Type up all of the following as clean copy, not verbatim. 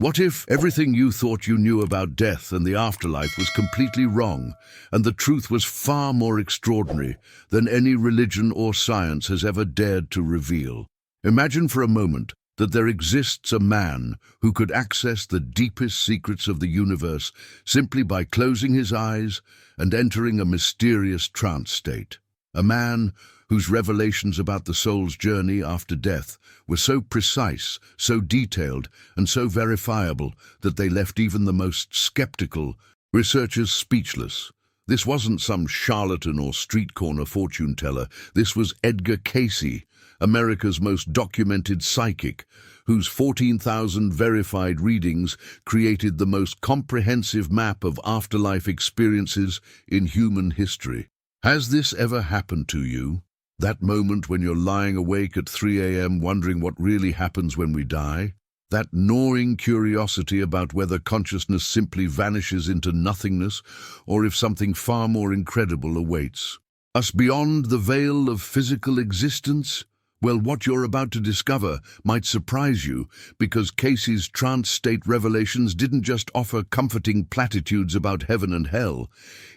What if everything you thought you knew about death and the afterlife was completely wrong, and the truth was far more extraordinary than any religion or science has ever dared to reveal? Imagine for a moment that there exists a man who could access the deepest secrets of the universe simply by closing his eyes and entering a mysterious trance state. A man whose revelations about the soul's journey after death were so precise, so detailed, and so verifiable that they left even the most skeptical researchers speechless. This wasn't some charlatan or street corner fortune teller. This was Edgar Cayce, America's most documented psychic, whose 14,000 verified readings created the most comprehensive map of afterlife experiences in human history. Has this ever happened to you? That moment when you're lying awake at 3 a.m. wondering what really happens when we die? That gnawing curiosity about whether consciousness simply vanishes into nothingness or if something far more incredible awaits us beyond the veil of physical existence? Well, what you're about to discover might surprise you, because Cayce's trance state revelations didn't just offer comforting platitudes about heaven and hell.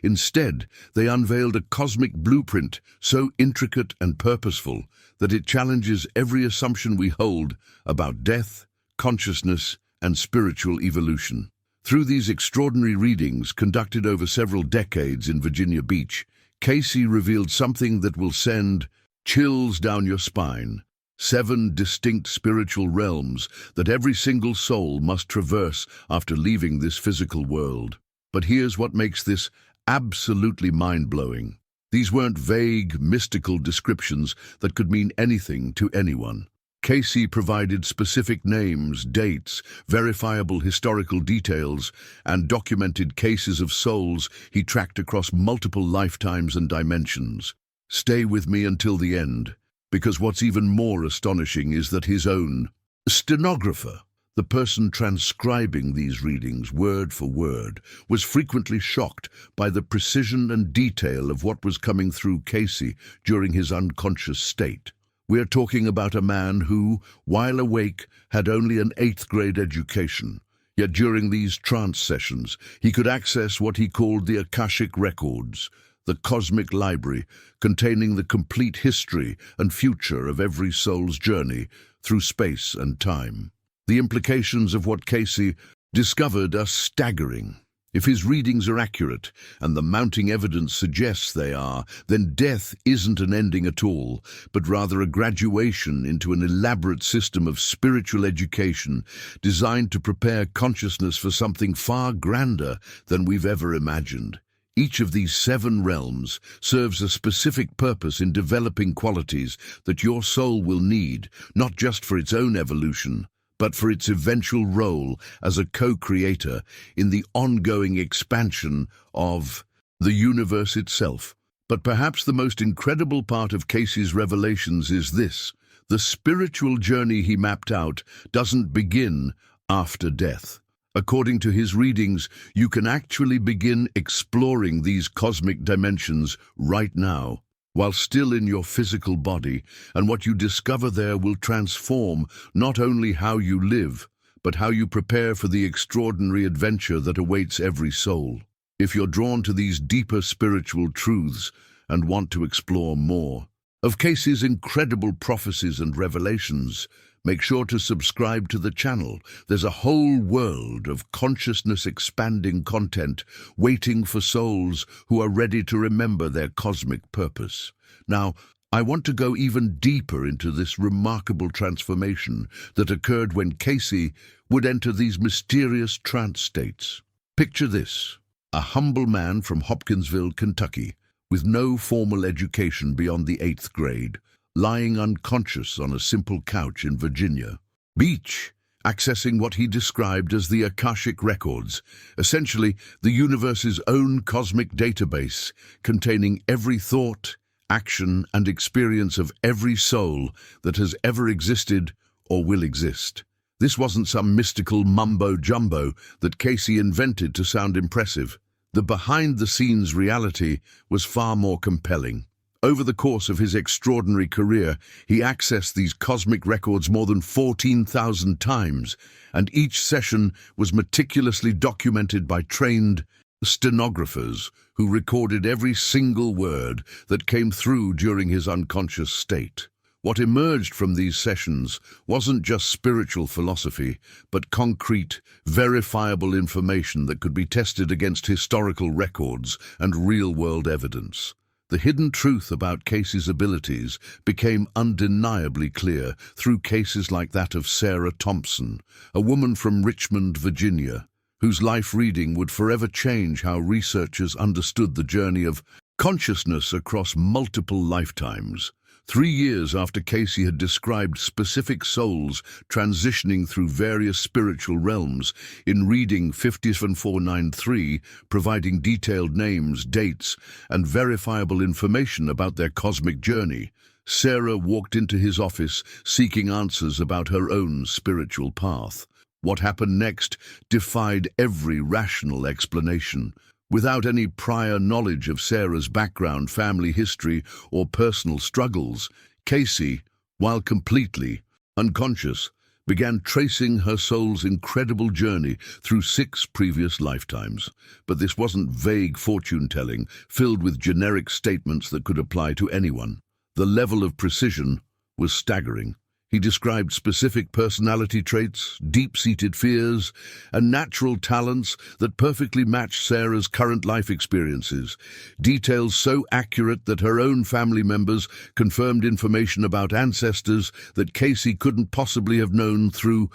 Instead, they unveiled a cosmic blueprint so intricate and purposeful that it challenges every assumption we hold about death, consciousness, and spiritual evolution. Through these extraordinary readings, conducted over several decades in Virginia Beach, Cayce revealed something that will send chills down your spine. 7 distinct spiritual realms that every single soul must traverse after leaving this physical world. But here's what makes this absolutely mind-blowing. These weren't vague, mystical descriptions that could mean anything to anyone. Cayce provided specific names, dates, verifiable historical details, and documented cases of souls he tracked across multiple lifetimes and dimensions. Stay with me until the end, because what's even more astonishing is that his own stenographer, the person transcribing these readings word for word, was frequently shocked by the precision and detail of what was coming through Cayce during his unconscious state. We're talking about a man who, while awake, had only an 8th grade education. Yet during these trance sessions, he could access what he called the Akashic Records, the cosmic library containing the complete history and future of every soul's journey through space and time. The implications of what Cayce discovered are staggering. If his readings are accurate, and the mounting evidence suggests they are, then death isn't an ending at all, but rather a graduation into an elaborate system of spiritual education designed to prepare consciousness for something far grander than we've ever imagined. Each of these 7 realms serves a specific purpose in developing qualities that your soul will need, not just for its own evolution, but for its eventual role as a co-creator in the ongoing expansion of the universe itself. But perhaps the most incredible part of Cayce's revelations is this: the spiritual journey he mapped out doesn't begin after death. According to his readings, you can actually begin exploring these cosmic dimensions right now, while still in your physical body, and what you discover there will transform not only how you live, but how you prepare for the extraordinary adventure that awaits every soul. If you're drawn to these deeper spiritual truths and want to explore more of Cayce's incredible prophecies and revelations, make sure to subscribe to the channel. There's a whole world of consciousness-expanding content waiting for souls who are ready to remember their cosmic purpose. Now, I want to go even deeper into this remarkable transformation that occurred when Cayce would enter these mysterious trance states. Picture this: a humble man from Hopkinsville, Kentucky, with no formal education beyond the 8th grade, lying unconscious on a simple couch in Virginia Beach, accessing what he described as the Akashic Records, essentially the universe's own cosmic database containing every thought, action, and experience of every soul that has ever existed or will exist. This wasn't some mystical mumbo-jumbo that Cayce invented to sound impressive. The behind-the-scenes reality was far more compelling. Over the course of his extraordinary career, he accessed these cosmic records more than 14,000 times, and each session was meticulously documented by trained stenographers who recorded every single word that came through during his unconscious state. What emerged from these sessions wasn't just spiritual philosophy, but concrete, verifiable information that could be tested against historical records and real-world evidence. The hidden truth about Cayce's abilities became undeniably clear through cases like that of Sarah Thompson, a woman from Richmond, Virginia, whose life reading would forever change how researchers understood the journey of consciousness across multiple lifetimes. 3 years after Cayce had described specific souls transitioning through various spiritual realms, in reading 50493, providing detailed names, dates, and verifiable information about their cosmic journey, Sarah walked into his office seeking answers about her own spiritual path. What happened next defied every rational explanation. Without any prior knowledge of Sarah's background, family history, or personal struggles, Cayce, while completely unconscious, began tracing her soul's incredible journey through 6 previous lifetimes. But this wasn't vague fortune-telling, filled with generic statements that could apply to anyone. The level of precision was staggering. He described specific personality traits, deep-seated fears, and natural talents that perfectly matched Sarah's current life experiences. Details so accurate that her own family members confirmed information about ancestors that Cayce couldn't possibly have known through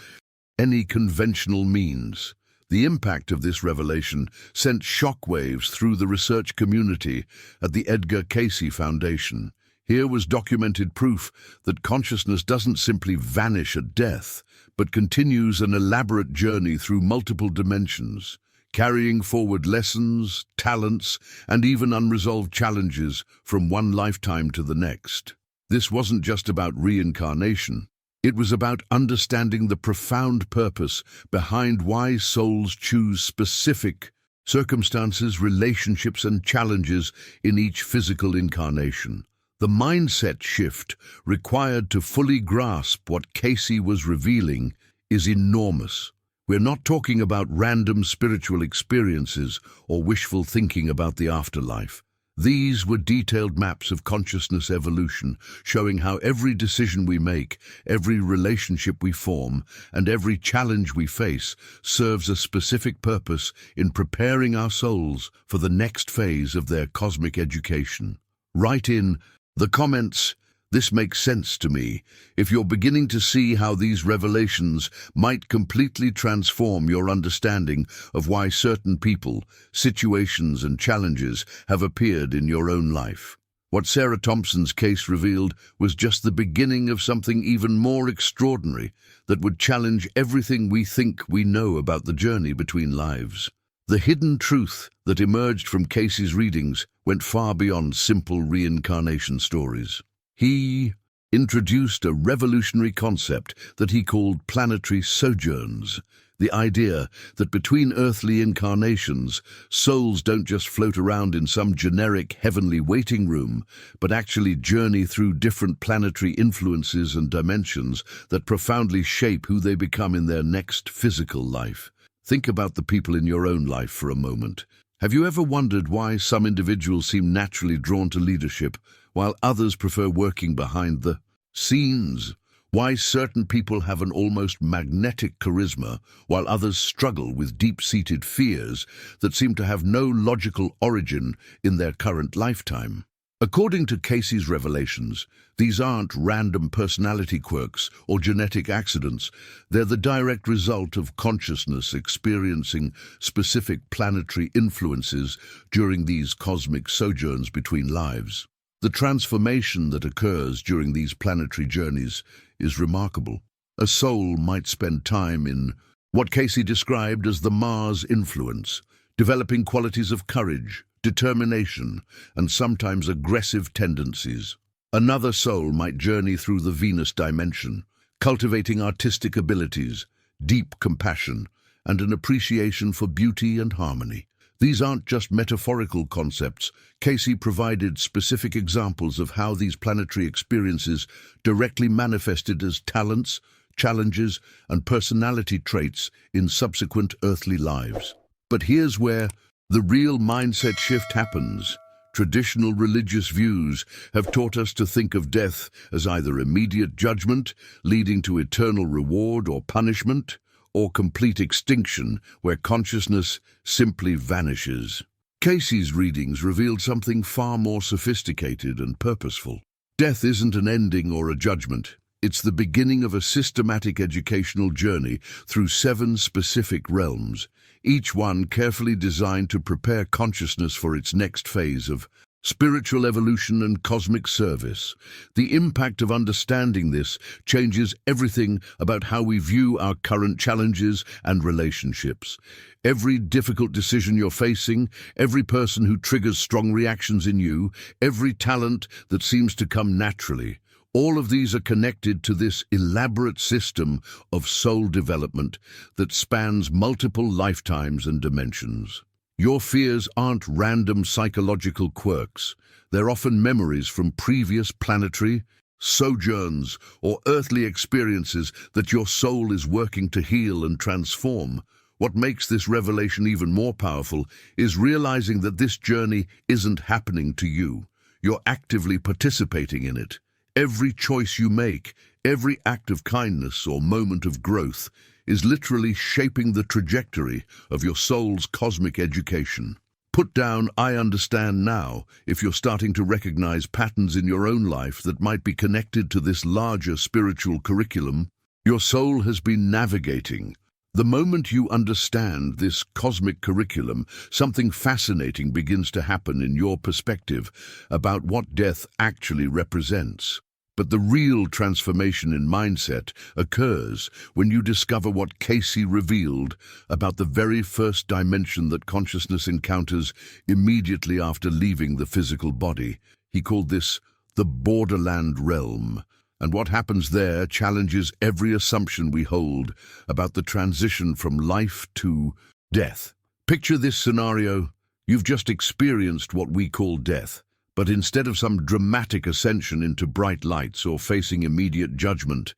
any conventional means. The impact of this revelation sent shockwaves through the research community at the Edgar Cayce Foundation. Here was documented proof that consciousness doesn't simply vanish at death, but continues an elaborate journey through multiple dimensions, carrying forward lessons, talents, and even unresolved challenges from one lifetime to the next. This wasn't just about reincarnation. It was about understanding the profound purpose behind why souls choose specific circumstances, relationships, and challenges in each physical incarnation. The mindset shift required to fully grasp what Cayce was revealing is enormous. We're not talking about random spiritual experiences or wishful thinking about the afterlife. These were detailed maps of consciousness evolution, showing how every decision we make, every relationship we form, and every challenge we face serves a specific purpose in preparing our souls for the next phase of their cosmic education. Write in the comments, "This makes sense to me," if you're beginning to see how these revelations might completely transform your understanding of why certain people, situations, and challenges have appeared in your own life. What Sarah Thompson's case revealed was just the beginning of something even more extraordinary that would challenge everything we think we know about the journey between lives. The hidden truth that emerged from Cayce's readings went far beyond simple reincarnation stories. He introduced a revolutionary concept that he called planetary sojourns, the idea that between earthly incarnations, souls don't just float around in some generic heavenly waiting room, but actually journey through different planetary influences and dimensions that profoundly shape who they become in their next physical life. Think about the people in your own life for a moment. Have you ever wondered why some individuals seem naturally drawn to leadership, while others prefer working behind the scenes? Why certain people have an almost magnetic charisma, while others struggle with deep-seated fears that seem to have no logical origin in their current lifetime? According to Cayce's revelations, these aren't random personality quirks or genetic accidents. They're the direct result of consciousness experiencing specific planetary influences during these cosmic sojourns between lives. The transformation that occurs during these planetary journeys is remarkable. A soul might spend time in what Cayce described as the Mars influence, developing qualities of courage, determination, and sometimes aggressive tendencies. Another soul might journey through the Venus dimension, cultivating artistic abilities, deep compassion, and an appreciation for beauty and harmony. These aren't just metaphorical concepts. Cayce provided specific examples of how these planetary experiences directly manifested as talents, challenges, and personality traits in subsequent earthly lives. But here's where the real mindset shift happens. Traditional religious views have taught us to think of death as either immediate judgment, leading to eternal reward or punishment, or complete extinction, where consciousness simply vanishes. Cayce's readings revealed something far more sophisticated and purposeful. Death isn't an ending or a judgment. It's the beginning of a systematic educational journey through 7 specific realms, each one carefully designed to prepare consciousness for its next phase of spiritual evolution and cosmic service. The impact of understanding this changes everything about how we view our current challenges and relationships. Every difficult decision you're facing, every person who triggers strong reactions in you, every talent that seems to come naturally, all of these are connected to this elaborate system of soul development that spans multiple lifetimes and dimensions. Your fears aren't random psychological quirks. They're often memories from previous planetary sojourns or earthly experiences that your soul is working to heal and transform. What makes this revelation even more powerful is realizing that this journey isn't happening to you. You're actively participating in it. Every choice you make, every act of kindness or moment of growth is literally shaping the trajectory of your soul's cosmic education. Put down "I understand now" if you're starting to recognize patterns in your own life that might be connected to this larger spiritual curriculum your soul has been navigating. The moment you understand this cosmic curriculum, something fascinating begins to happen in your perspective about what death actually represents. But the real transformation in mindset occurs when you discover what Cayce revealed about the very first dimension that consciousness encounters immediately after leaving the physical body. He called this the borderland realm. And what happens there challenges every assumption we hold about the transition from life to death. Picture this scenario. You've just experienced what we call death. But instead of some dramatic ascension into bright lights or facing immediate judgment,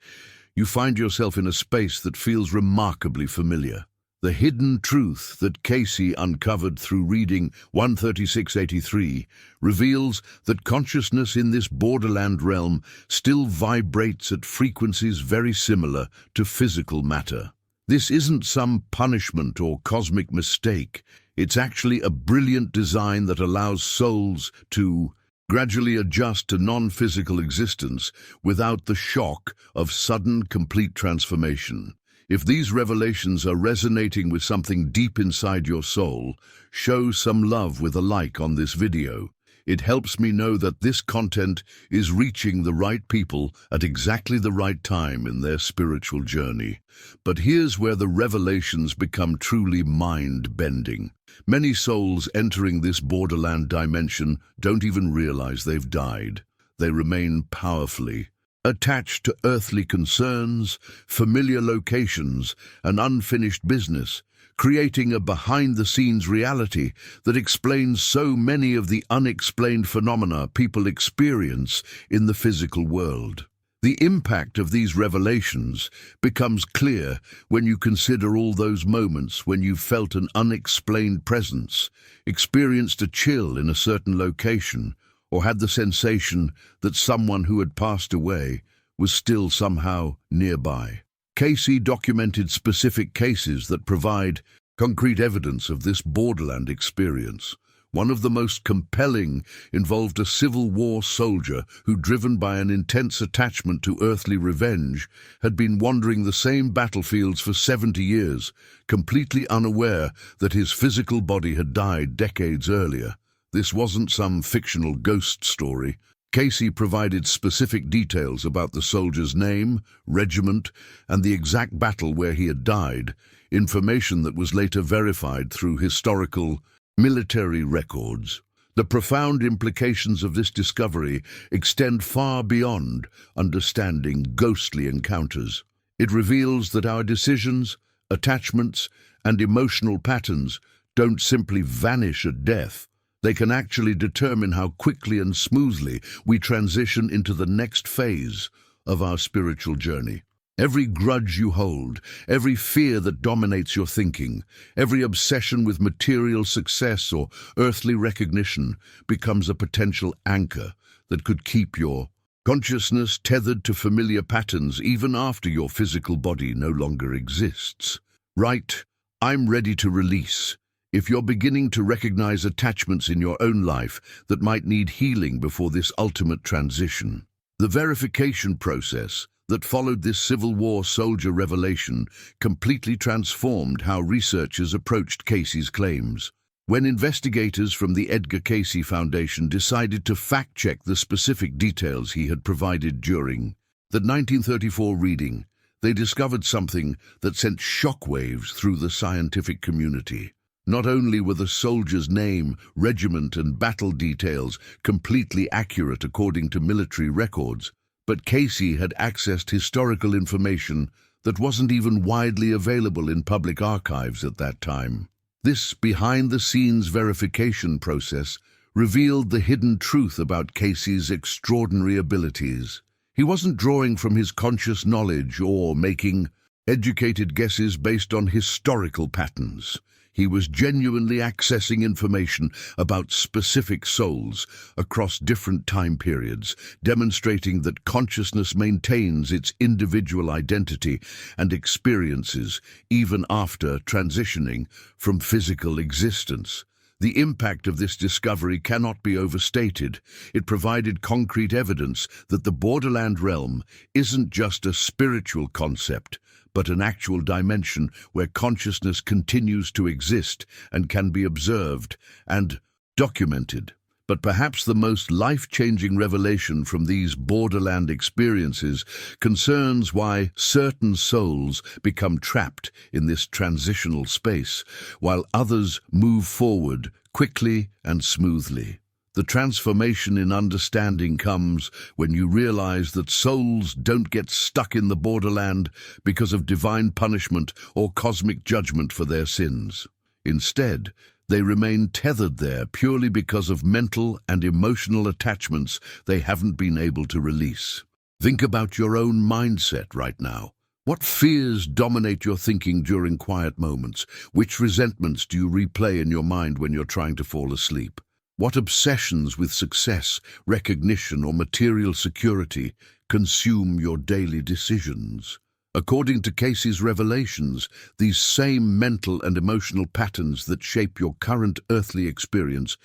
you find yourself in a space that feels remarkably familiar. The hidden truth that Cayce uncovered through reading 13683 reveals that consciousness in this borderland realm still vibrates at frequencies very similar to physical matter. This isn't some punishment or cosmic mistake. It's actually a brilliant design that allows souls to gradually adjust to non-physical existence without the shock of sudden, complete transformation. If these revelations are resonating with something deep inside your soul, show some love with a like on this video. It helps me know that this content is reaching the right people at exactly the right time in their spiritual journey. But here's where the revelations become truly mind-bending. Many souls entering this borderland dimension don't even realize they've died. They remain powerfully attached to earthly concerns, familiar locations, and unfinished business, creating a behind-the-scenes reality that explains so many of the unexplained phenomena people experience in the physical world. The impact of these revelations becomes clear when you consider all those moments when you felt an unexplained presence, experienced a chill in a certain location, or had the sensation that someone who had passed away was still somehow nearby. Cayce documented specific cases that provide concrete evidence of this borderland experience. One of the most compelling involved a Civil War soldier who, driven by an intense attachment to earthly revenge, had been wandering the same battlefields for 70 years, completely unaware that his physical body had died decades earlier. This wasn't some fictional ghost story. Cayce provided specific details about the soldier's name, regiment, and the exact battle where he had died, information that was later verified through historical military records. The profound implications of this discovery extend far beyond understanding ghostly encounters. It reveals that our decisions, attachments, and emotional patterns don't simply vanish at death. They can actually determine how quickly and smoothly we transition into the next phase of our spiritual journey. Every grudge you hold, every fear that dominates your thinking, every obsession with material success or earthly recognition becomes a potential anchor that could keep your consciousness tethered to familiar patterns even after your physical body no longer exists. Right, I'm ready to release. If you're beginning to recognize attachments in your own life that might need healing before this ultimate transition. The verification process that followed this Civil War soldier revelation completely transformed how researchers approached Cayce's claims. When investigators from the Edgar Cayce Foundation decided to fact-check the specific details he had provided during the 1934 reading, they discovered something that sent shockwaves through the scientific community. Not only were the soldier's name, regiment, and battle details completely accurate according to military records, but Cayce had accessed historical information that wasn't even widely available in public archives at that time. This behind-the-scenes verification process revealed the hidden truth about Cayce's extraordinary abilities. He wasn't drawing from his conscious knowledge or making educated guesses based on historical patterns. He was genuinely accessing information about specific souls across different time periods, demonstrating that consciousness maintains its individual identity and experiences even after transitioning from physical existence. The impact of this discovery cannot be overstated. It provided concrete evidence that the borderland realm isn't just a spiritual concept, but an actual dimension where consciousness continues to exist and can be observed and documented. But perhaps the most life-changing revelation from these borderland experiences concerns why certain souls become trapped in this transitional space, while others move forward quickly and smoothly. The transformation in understanding comes when you realize that souls don't get stuck in the borderland because of divine punishment or cosmic judgment for their sins. Instead, they remain tethered there purely because of mental and emotional attachments they haven't been able to release. Think about your own mindset right now. What fears dominate your thinking during quiet moments? Which resentments do you replay in your mind when you're trying to fall asleep? What obsessions with success, recognition, or material security consume your daily decisions? According to Cayce's revelations, these same mental and emotional patterns that shape your current earthly experience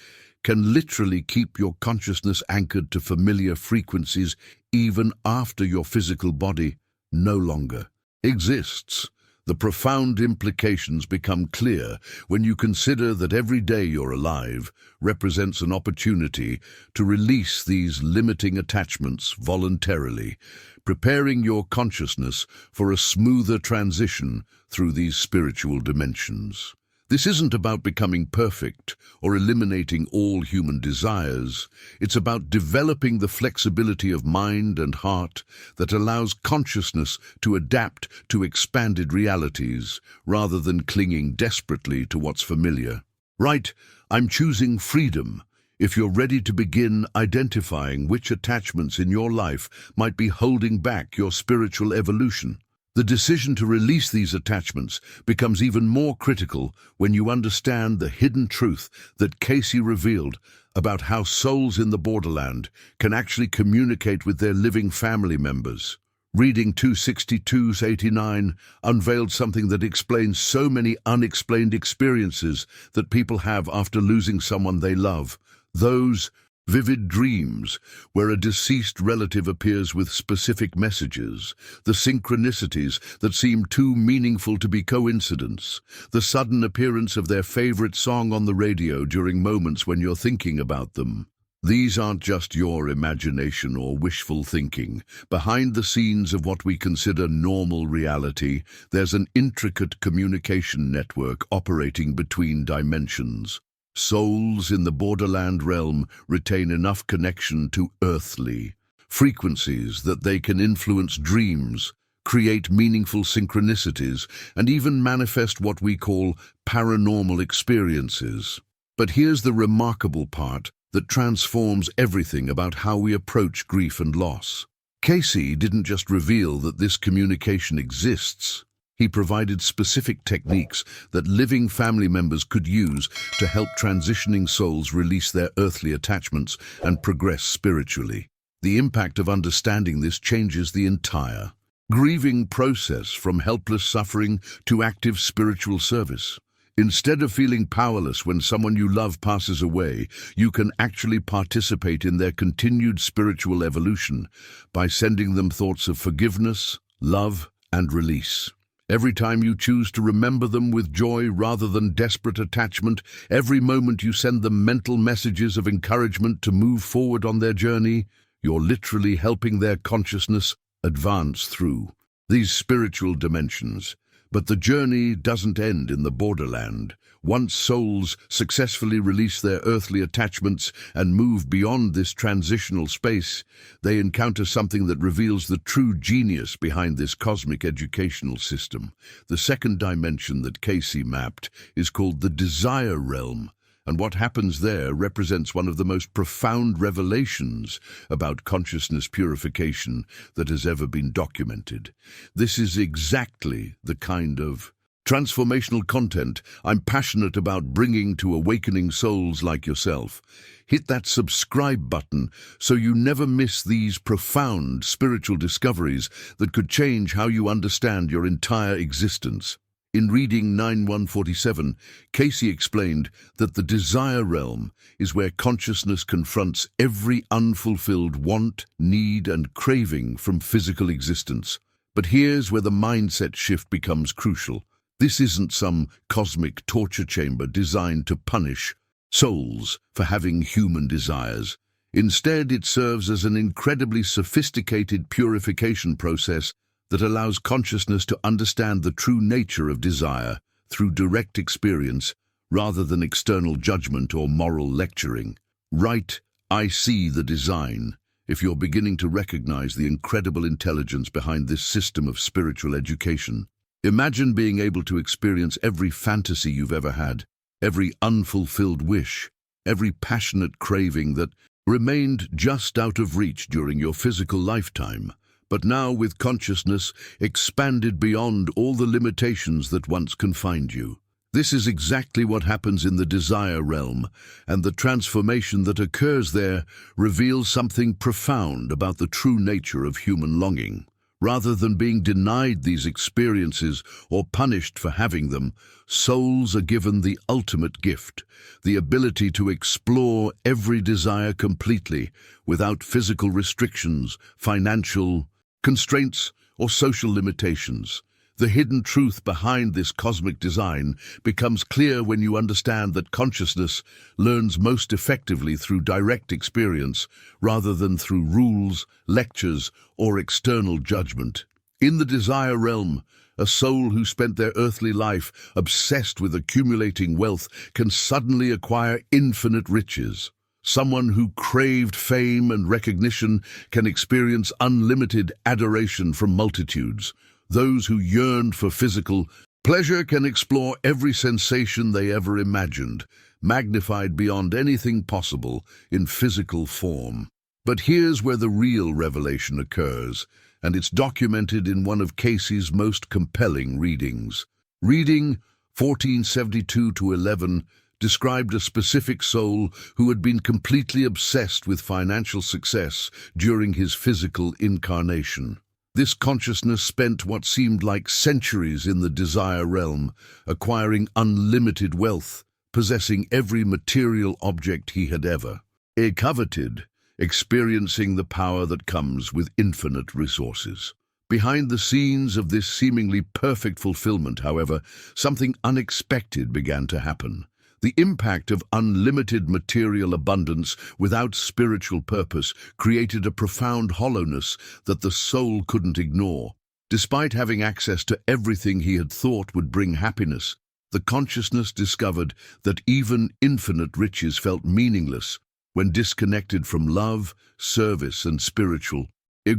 can literally keep your consciousness anchored to familiar frequencies even after your physical body no longer exists. The profound implications become clear when you consider that every day you're alive represents an opportunity to release these limiting attachments voluntarily, preparing your consciousness for a smoother transition through these spiritual dimensions. This isn't about becoming perfect or eliminating all human desires. It's about developing the flexibility of mind and heart that allows consciousness to adapt to expanded realities rather than clinging desperately to what's familiar. Right, I'm choosing freedom. If you're ready to begin identifying which attachments in your life might be holding back your spiritual evolution, the decision to release these attachments becomes even more critical when you understand the hidden truth that Cayce revealed about how souls in the borderland can actually communicate with their living family members. Reading 262-89 unveiled something that explains so many unexplained experiences that people have after losing someone they love. Those vivid dreams, where a deceased relative appears with specific messages, the synchronicities that seem too meaningful to be coincidence, the sudden appearance of their favorite song on the radio during moments when you're thinking about them. These aren't just your imagination or wishful thinking. Behind the scenes of what we consider normal reality, there's an intricate communication network operating between dimensions. Souls in the borderland realm retain enough connection to earthly frequencies that they can influence dreams, create meaningful synchronicities, and even manifest what we call paranormal experiences. But here's the remarkable part that transforms everything about how we approach grief and loss. Cayce didn't just reveal that this communication exists. He provided specific techniques that living family members could use to help transitioning souls release their earthly attachments and progress spiritually. The impact of understanding this changes the entire grieving process, from helpless suffering to active spiritual service. Instead of feeling powerless when someone you love passes away, you can actually participate in their continued spiritual evolution by sending them thoughts of forgiveness, love, and release. Every time you choose to remember them with joy rather than desperate attachment, every moment you send them mental messages of encouragement to move forward on their journey, you're literally helping their consciousness advance through these spiritual dimensions. But the journey doesn't end in the borderland. Once souls successfully release their earthly attachments and move beyond this transitional space, they encounter something that reveals the true genius behind this cosmic educational system. The second dimension that Cayce mapped is called the desire realm, and what happens there represents one of the most profound revelations about consciousness purification that has ever been documented. This is exactly the kind of transformational content I'm passionate about bringing to awakening souls like yourself. Hit that subscribe button so you never miss these profound spiritual discoveries that could change how you understand your entire existence. In reading 9147, Cayce explained that the desire realm is where consciousness confronts every unfulfilled want, need, and craving from physical existence. But here's where the mindset shift becomes crucial. This isn't some cosmic torture chamber designed to punish souls for having human desires. Instead, it serves as an incredibly sophisticated purification process that allows consciousness to understand the true nature of desire through direct experience rather than external judgment or moral lecturing. Right, I see the design. If you're beginning to recognize the incredible intelligence behind this system of spiritual education, imagine being able to experience every fantasy you've ever had, every unfulfilled wish, every passionate craving that remained just out of reach during your physical lifetime, but now with consciousness expanded beyond all the limitations that once confined you. This is exactly what happens in the desire realm, and the transformation that occurs there reveals something profound about the true nature of human longing. Rather than being denied these experiences or punished for having them, souls are given the ultimate gift, the ability to explore every desire completely, without physical restrictions, financial constraints, or social limitations. The hidden truth behind this cosmic design becomes clear when you understand that consciousness learns most effectively through direct experience rather than through rules, lectures, or external judgment. In the desire realm, a soul who spent their earthly life obsessed with accumulating wealth can suddenly acquire infinite riches. Someone who craved fame and recognition can experience unlimited adoration from multitudes. Those who yearned for physical pleasure can explore every sensation they ever imagined, magnified beyond anything possible in physical form. But here's where the real revelation occurs, and it's documented in one of Cayce's most compelling readings. Reading 1472-11 described a specific soul who had been completely obsessed with financial success during his physical incarnation. This consciousness spent what seemed like centuries in the desire realm, acquiring unlimited wealth, possessing every material object he had ever coveted, experiencing the power that comes with infinite resources. Behind the scenes of this seemingly perfect fulfillment, however, something unexpected began to happen. The impact of unlimited material abundance without spiritual purpose created a profound hollowness that the soul couldn't ignore. Despite having access to everything he had thought would bring happiness, the consciousness discovered that even infinite riches felt meaningless when disconnected from love, service, and spiritual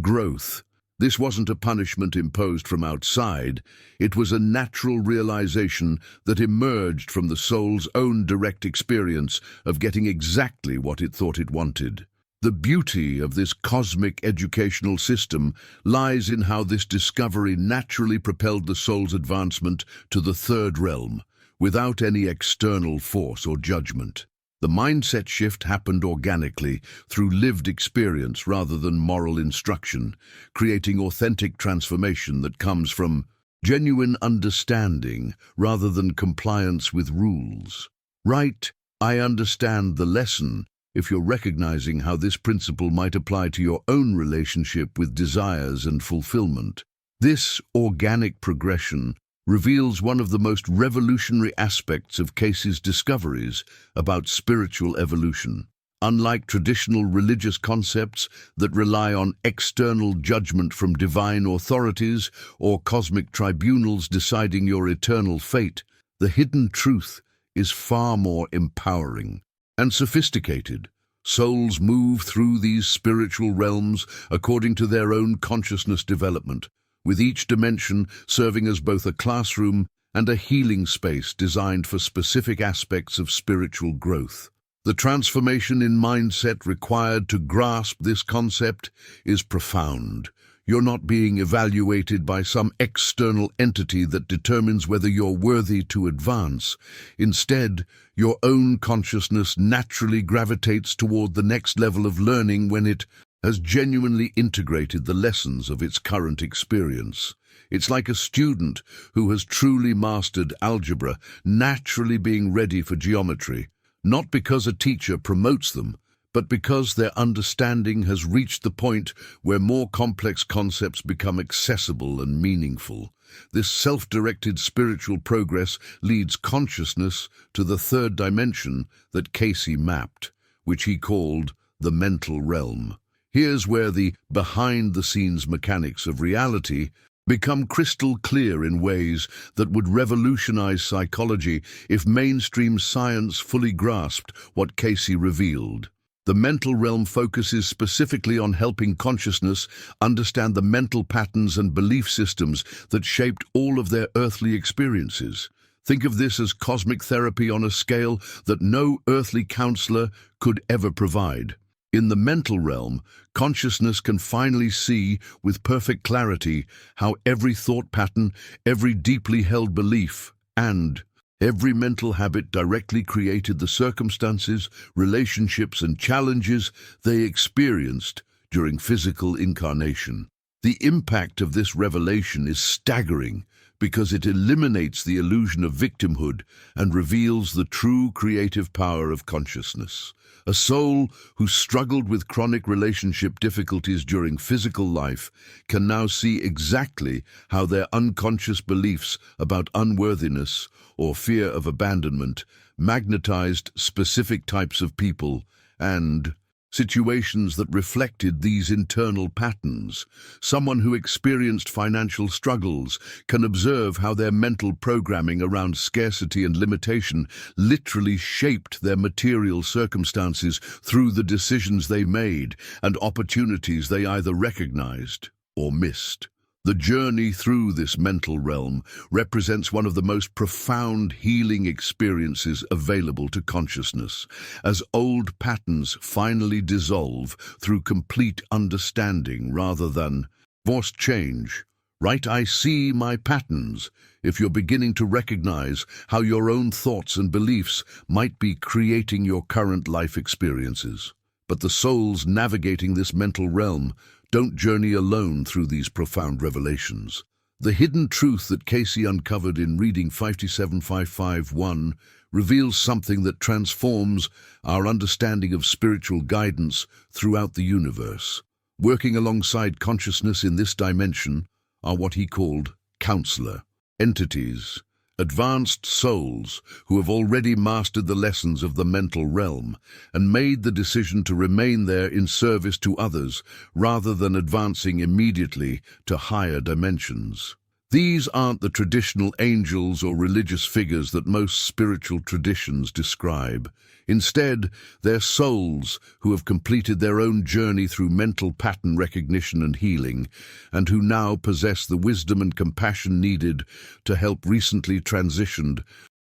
growth. This wasn't a punishment imposed from outside, it was a natural realization that emerged from the soul's own direct experience of getting exactly what it thought it wanted. The beauty of this cosmic educational system lies in how this discovery naturally propelled the soul's advancement to the third realm, without any external force or judgment. The mindset shift happened organically through lived experience rather than moral instruction, creating authentic transformation that comes from genuine understanding rather than compliance with rules. Right, I understand the lesson if you're recognizing how this principle might apply to your own relationship with desires and fulfillment. This organic progression reveals one of the most revolutionary aspects of Cayce's discoveries about spiritual evolution. Unlike traditional religious concepts that rely on external judgment from divine authorities or cosmic tribunals deciding your eternal fate, the hidden truth is far more empowering and sophisticated. Souls move through these spiritual realms according to their own consciousness development, with each dimension serving as both a classroom and a healing space designed for specific aspects of spiritual growth. The transformation in mindset required to grasp this concept is profound. You're not being evaluated by some external entity that determines whether you're worthy to advance. Instead, your own consciousness naturally gravitates toward the next level of learning when it has genuinely integrated the lessons of its current experience. It's like a student who has truly mastered algebra, naturally being ready for geometry, not because a teacher promotes them, but because their understanding has reached the point where more complex concepts become accessible and meaningful. This self-directed spiritual progress leads consciousness to the third dimension that Cayce mapped, which he called the mental realm. Here's where the behind-the-scenes mechanics of reality become crystal clear in ways that would revolutionize psychology if mainstream science fully grasped what Cayce revealed. The mental realm focuses specifically on helping consciousness understand the mental patterns and belief systems that shaped all of their earthly experiences. Think of this as cosmic therapy on a scale that no earthly counselor could ever provide. In the mental realm, consciousness can finally see with perfect clarity how every thought pattern, every deeply held belief, and every mental habit directly created the circumstances, relationships, and challenges they experienced during physical incarnation. The impact of this revelation is staggering because it eliminates the illusion of victimhood and reveals the true creative power of consciousness. A soul who struggled with chronic relationship difficulties during physical life can now see exactly how their unconscious beliefs about unworthiness or fear of abandonment magnetized specific types of people and situations that reflected these internal patterns. Someone who experienced financial struggles can observe how their mental programming around scarcity and limitation literally shaped their material circumstances through the decisions they made and opportunities they either recognized or missed. The journey through this mental realm represents one of the most profound healing experiences available to consciousness, as old patterns finally dissolve through complete understanding rather than forced change. Right, I see my patterns. If you're beginning to recognize how your own thoughts and beliefs might be creating your current life experiences. But the souls navigating this mental realm don't journey alone through these profound revelations. The hidden truth that Cayce uncovered in reading 57551 reveals something that transforms our understanding of spiritual guidance throughout the universe. Working alongside consciousness in this dimension are what he called counselor entities, advanced souls who have already mastered the lessons of the mental realm and made the decision to remain there in service to others rather than advancing immediately to higher dimensions. These aren't the traditional angels or religious figures that most spiritual traditions describe. Instead, they're souls who have completed their own journey through mental pattern recognition and healing, and who now possess the wisdom and compassion needed to help recently transitioned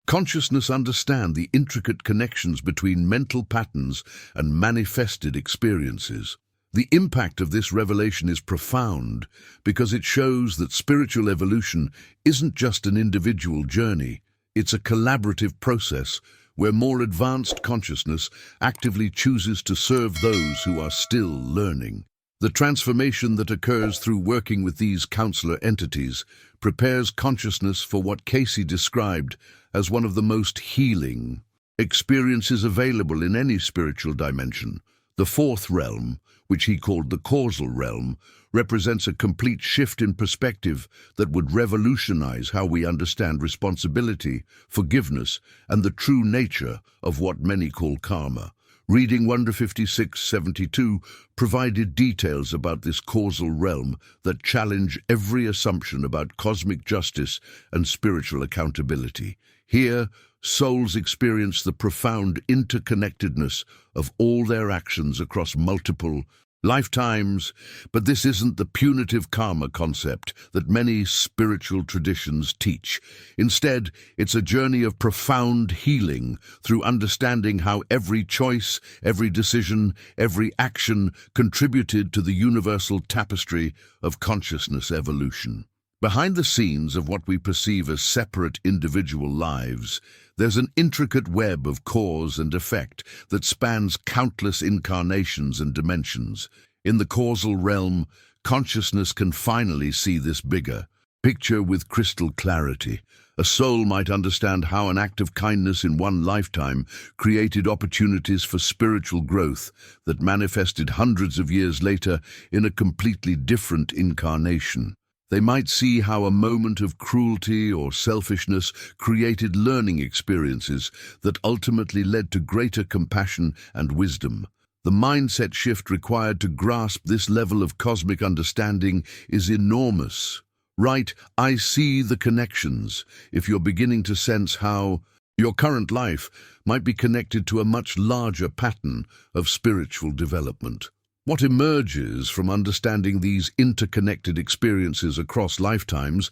consciousness understand the intricate connections between mental patterns and manifested experiences. The impact of this revelation is profound because it shows that spiritual evolution isn't just an individual journey, it's a collaborative process where more advanced consciousness actively chooses to serve those who are still learning. The transformation that occurs through working with these counselor entities prepares consciousness for what Cayce described as one of the most healing experiences available in any spiritual dimension. The fourth realm, which he called the causal realm, represents a complete shift in perspective that would revolutionize how we understand responsibility, forgiveness, and the true nature of what many call karma. Reading Wonder 5672 provided details about this causal realm that challenge every assumption about cosmic justice and spiritual accountability. Here, souls experience the profound interconnectedness of all their actions across multiple lifetimes, but this isn't the punitive karma concept that many spiritual traditions teach. Instead, it's a journey of profound healing through understanding how every choice, every decision, every action contributed to the universal tapestry of consciousness evolution. Behind the scenes of what we perceive as separate individual lives, there's an intricate web of cause and effect that spans countless incarnations and dimensions. In the causal realm, consciousness can finally see this bigger picture with crystal clarity. A soul might understand how an act of kindness in one lifetime created opportunities for spiritual growth that manifested hundreds of years later in a completely different incarnation. They might see how a moment of cruelty or selfishness created learning experiences that ultimately led to greater compassion and wisdom. The mindset shift required to grasp this level of cosmic understanding is enormous. Right, I see the connections. If you're beginning to sense how your current life might be connected to a much larger pattern of spiritual development. What emerges from understanding these interconnected experiences across lifetimes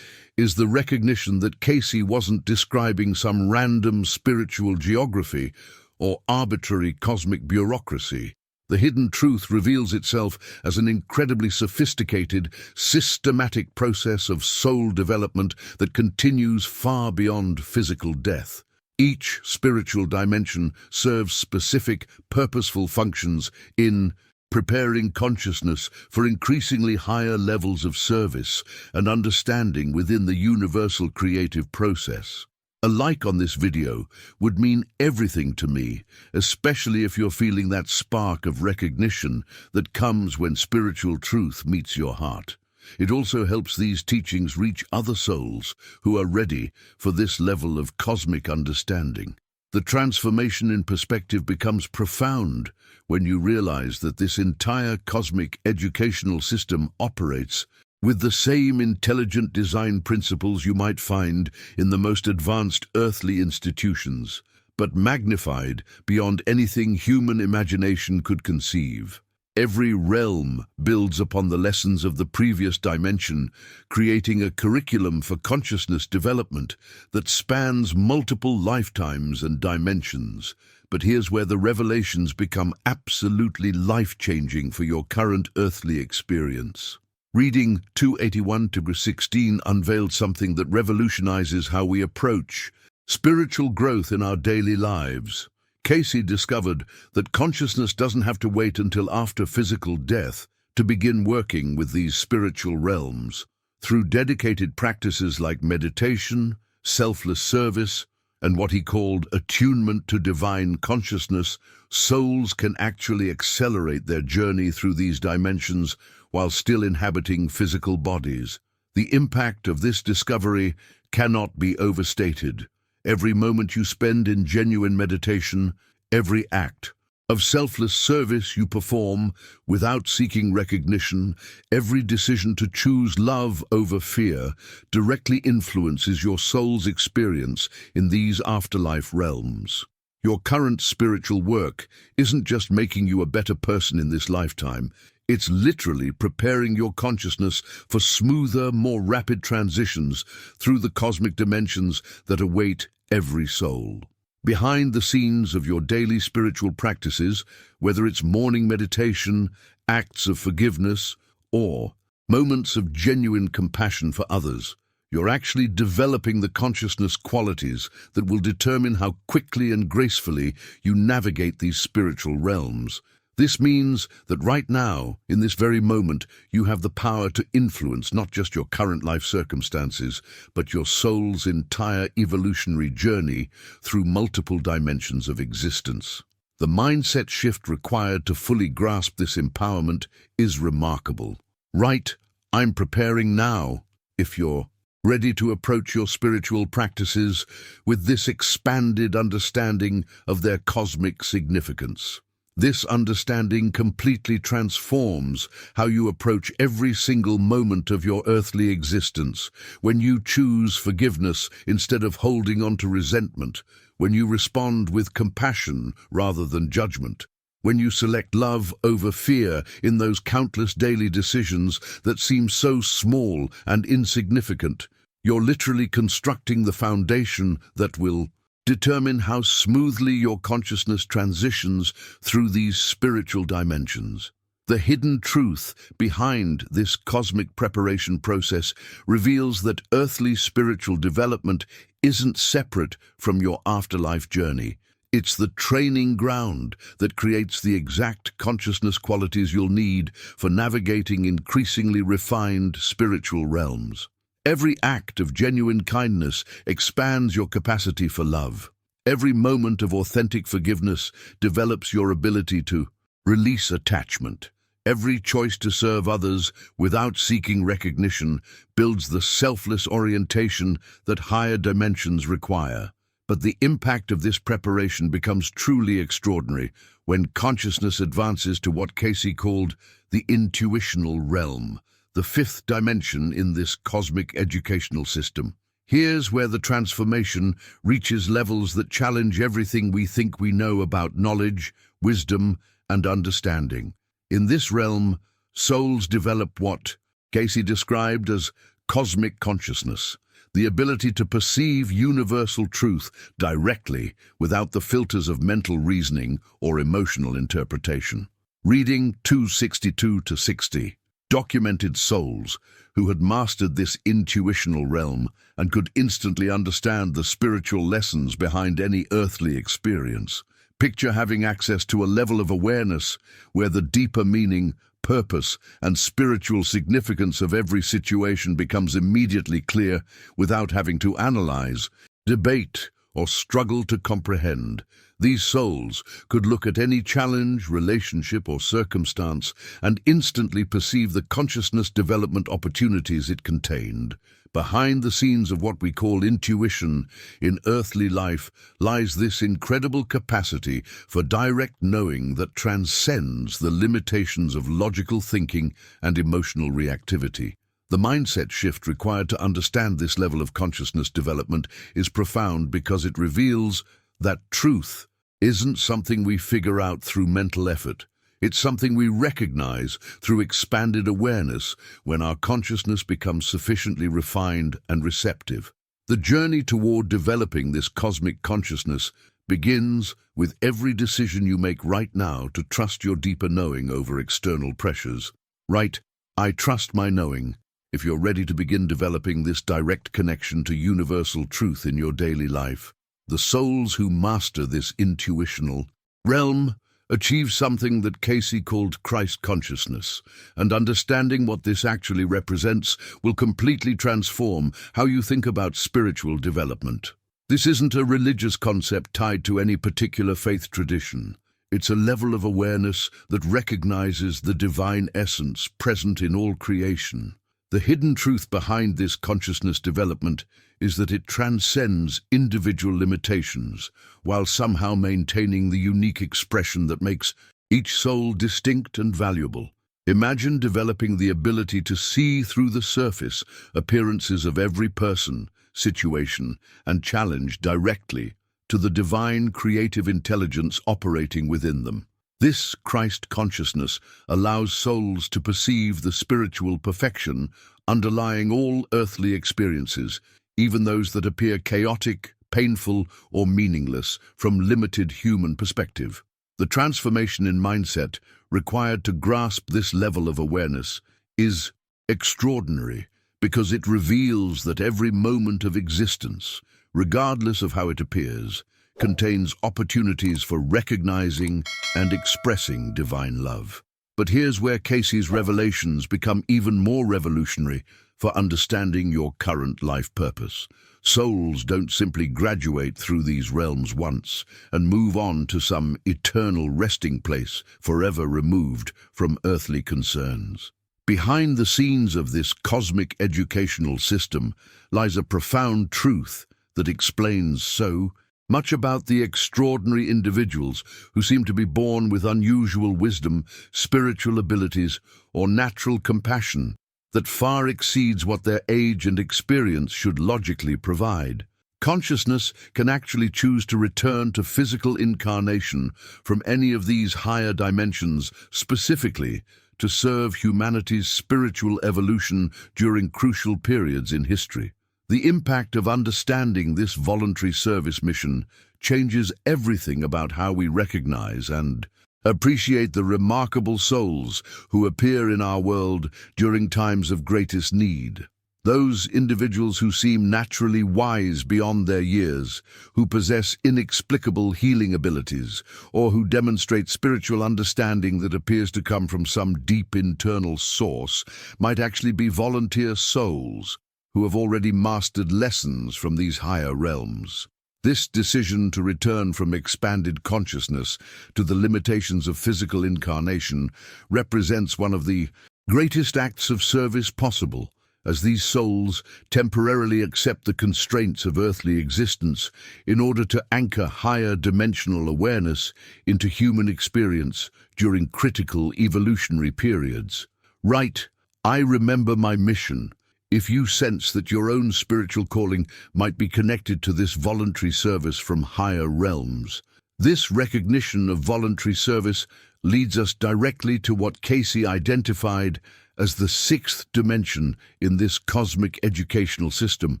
is the recognition that Cayce wasn't describing some random spiritual geography or arbitrary cosmic bureaucracy. The hidden truth reveals itself as an incredibly sophisticated, systematic process of soul development that continues far beyond physical death. Each spiritual dimension serves specific, purposeful functions in preparing consciousness for increasingly higher levels of service and understanding within the universal creative process. A like on this video would mean everything to me, especially if you're feeling that spark of recognition that comes when spiritual truth meets your heart. It also helps these teachings reach other souls who are ready for this level of cosmic understanding. The transformation in perspective becomes profound when you realize that this entire cosmic educational system operates with the same intelligent design principles you might find in the most advanced earthly institutions, but magnified beyond anything human imagination could conceive. Every realm builds upon the lessons of the previous dimension, creating a curriculum for consciousness development that spans multiple lifetimes and dimensions. But here's where the revelations become absolutely life-changing for your current earthly experience. Reading 281-16 unveiled something that revolutionizes how we approach spiritual growth in our daily lives. Cayce discovered that consciousness doesn't have to wait until after physical death to begin working with these spiritual realms. Through dedicated practices like meditation, selfless service, and what he called attunement to divine consciousness, souls can actually accelerate their journey through these dimensions while still inhabiting physical bodies. The impact of this discovery cannot be overstated. Every moment you spend in genuine meditation, every act of selfless service you perform without seeking recognition. Every decision to choose love over fear directly influences your soul's experience in these afterlife realms. Your current spiritual work isn't just making you a better person in this lifetime, it's literally preparing your consciousness for smoother, more rapid transitions through the cosmic dimensions that await every soul. Behind the scenes of your daily spiritual practices, whether it's morning meditation, acts of forgiveness, or moments of genuine compassion for others, you're actually developing the consciousness qualities that will determine how quickly and gracefully you navigate these spiritual realms. This means that right now, in this very moment, you have the power to influence not just your current life circumstances, but your soul's entire evolutionary journey through multiple dimensions of existence. The mindset shift required to fully grasp this empowerment is remarkable. Right, I'm preparing now. If you're ready to approach your spiritual practices with this expanded understanding of their cosmic significance. This understanding completely transforms how you approach every single moment of your earthly existence. When you choose forgiveness instead of holding on to resentment, when you respond with compassion rather than judgment, when you select love over fear in those countless daily decisions that seem so small and insignificant, you're literally constructing the foundation that will determine how smoothly your consciousness transitions through these spiritual dimensions. The hidden truth behind this cosmic preparation process reveals that earthly spiritual development isn't separate from your afterlife journey. It's the training ground that creates the exact consciousness qualities you'll need for navigating increasingly refined spiritual realms. Every act of genuine kindness expands your capacity for love. Every moment of authentic forgiveness develops your ability to release attachment. Every choice to serve others without seeking recognition builds the selfless orientation that higher dimensions require. But the impact of this preparation becomes truly extraordinary when consciousness advances to what Cayce called the intuitional realm, the fifth dimension in this cosmic educational system. Here's where the transformation reaches levels that challenge everything we think we know about knowledge, wisdom, and understanding. In this realm, souls develop what Cayce described as cosmic consciousness, the ability to perceive universal truth directly without the filters of mental reasoning or emotional interpretation. Reading 262-60. Documented souls who had mastered this intuitional realm and could instantly understand the spiritual lessons behind any earthly experience. Picture having access to a level of awareness where the deeper meaning, purpose, and spiritual significance of every situation becomes immediately clear without having to analyze, debate, or struggle to comprehend. These souls could look at any challenge, relationship, or circumstance and instantly perceive the consciousness development opportunities it contained. Behind the scenes of what we call intuition in earthly life lies this incredible capacity for direct knowing that transcends the limitations of logical thinking and emotional reactivity. The mindset shift required to understand this level of consciousness development is profound because it reveals that truth isn't something we figure out through mental effort. It's something we recognize through expanded awareness when our consciousness becomes sufficiently refined and receptive. The journey toward developing this cosmic consciousness begins with every decision you make right now to trust your deeper knowing over external pressures. Right, I trust my knowing. If you're ready to begin developing this direct connection to universal truth in your daily life, the souls who master this intuitional realm achieve something that Cayce called Christ consciousness, and understanding what this actually represents will completely transform how you think about spiritual development. This isn't a religious concept tied to any particular faith tradition. It's a level of awareness that recognizes the divine essence present in all creation. The hidden truth behind this consciousness development is that it transcends individual limitations, while somehow maintaining the unique expression that makes each soul distinct and valuable. Imagine developing the ability to see through the surface appearances of every person, situation, and challenge directly to the divine creative intelligence operating within them. This Christ consciousness allows souls to perceive the spiritual perfection underlying all earthly experiences, even those that appear chaotic, painful, or meaningless from limited human perspective. The transformation in mindset required to grasp this level of awareness is extraordinary because it reveals that every moment of existence, regardless of how it appears, contains opportunities for recognizing and expressing divine love. But here's where Cayce's revelations become even more revolutionary for understanding your current life purpose. Souls don't simply graduate through these realms once and move on to some eternal resting place forever removed from earthly concerns. Behind the scenes of this cosmic educational system lies a profound truth that explains so much about the extraordinary individuals who seem to be born with unusual wisdom, spiritual abilities, or natural compassion that far exceeds what their age and experience should logically provide. Consciousness can actually choose to return to physical incarnation from any of these higher dimensions specifically to serve humanity's spiritual evolution during crucial periods in history. The impact of understanding this voluntary service mission changes everything about how we recognize and appreciate the remarkable souls who appear in our world during times of greatest need. Those individuals who seem naturally wise beyond their years, who possess inexplicable healing abilities, or who demonstrate spiritual understanding that appears to come from some deep internal source, might actually be volunteer souls who have already mastered lessons from these higher realms. This decision to return from expanded consciousness to the limitations of physical incarnation represents one of the greatest acts of service possible, as these souls temporarily accept the constraints of earthly existence in order to anchor higher dimensional awareness into human experience during critical evolutionary periods. Right, I remember my mission. If you sense that your own spiritual calling might be connected to this voluntary service from higher realms, this recognition of voluntary service leads us directly to what Cayce identified as the sixth dimension in this cosmic educational system,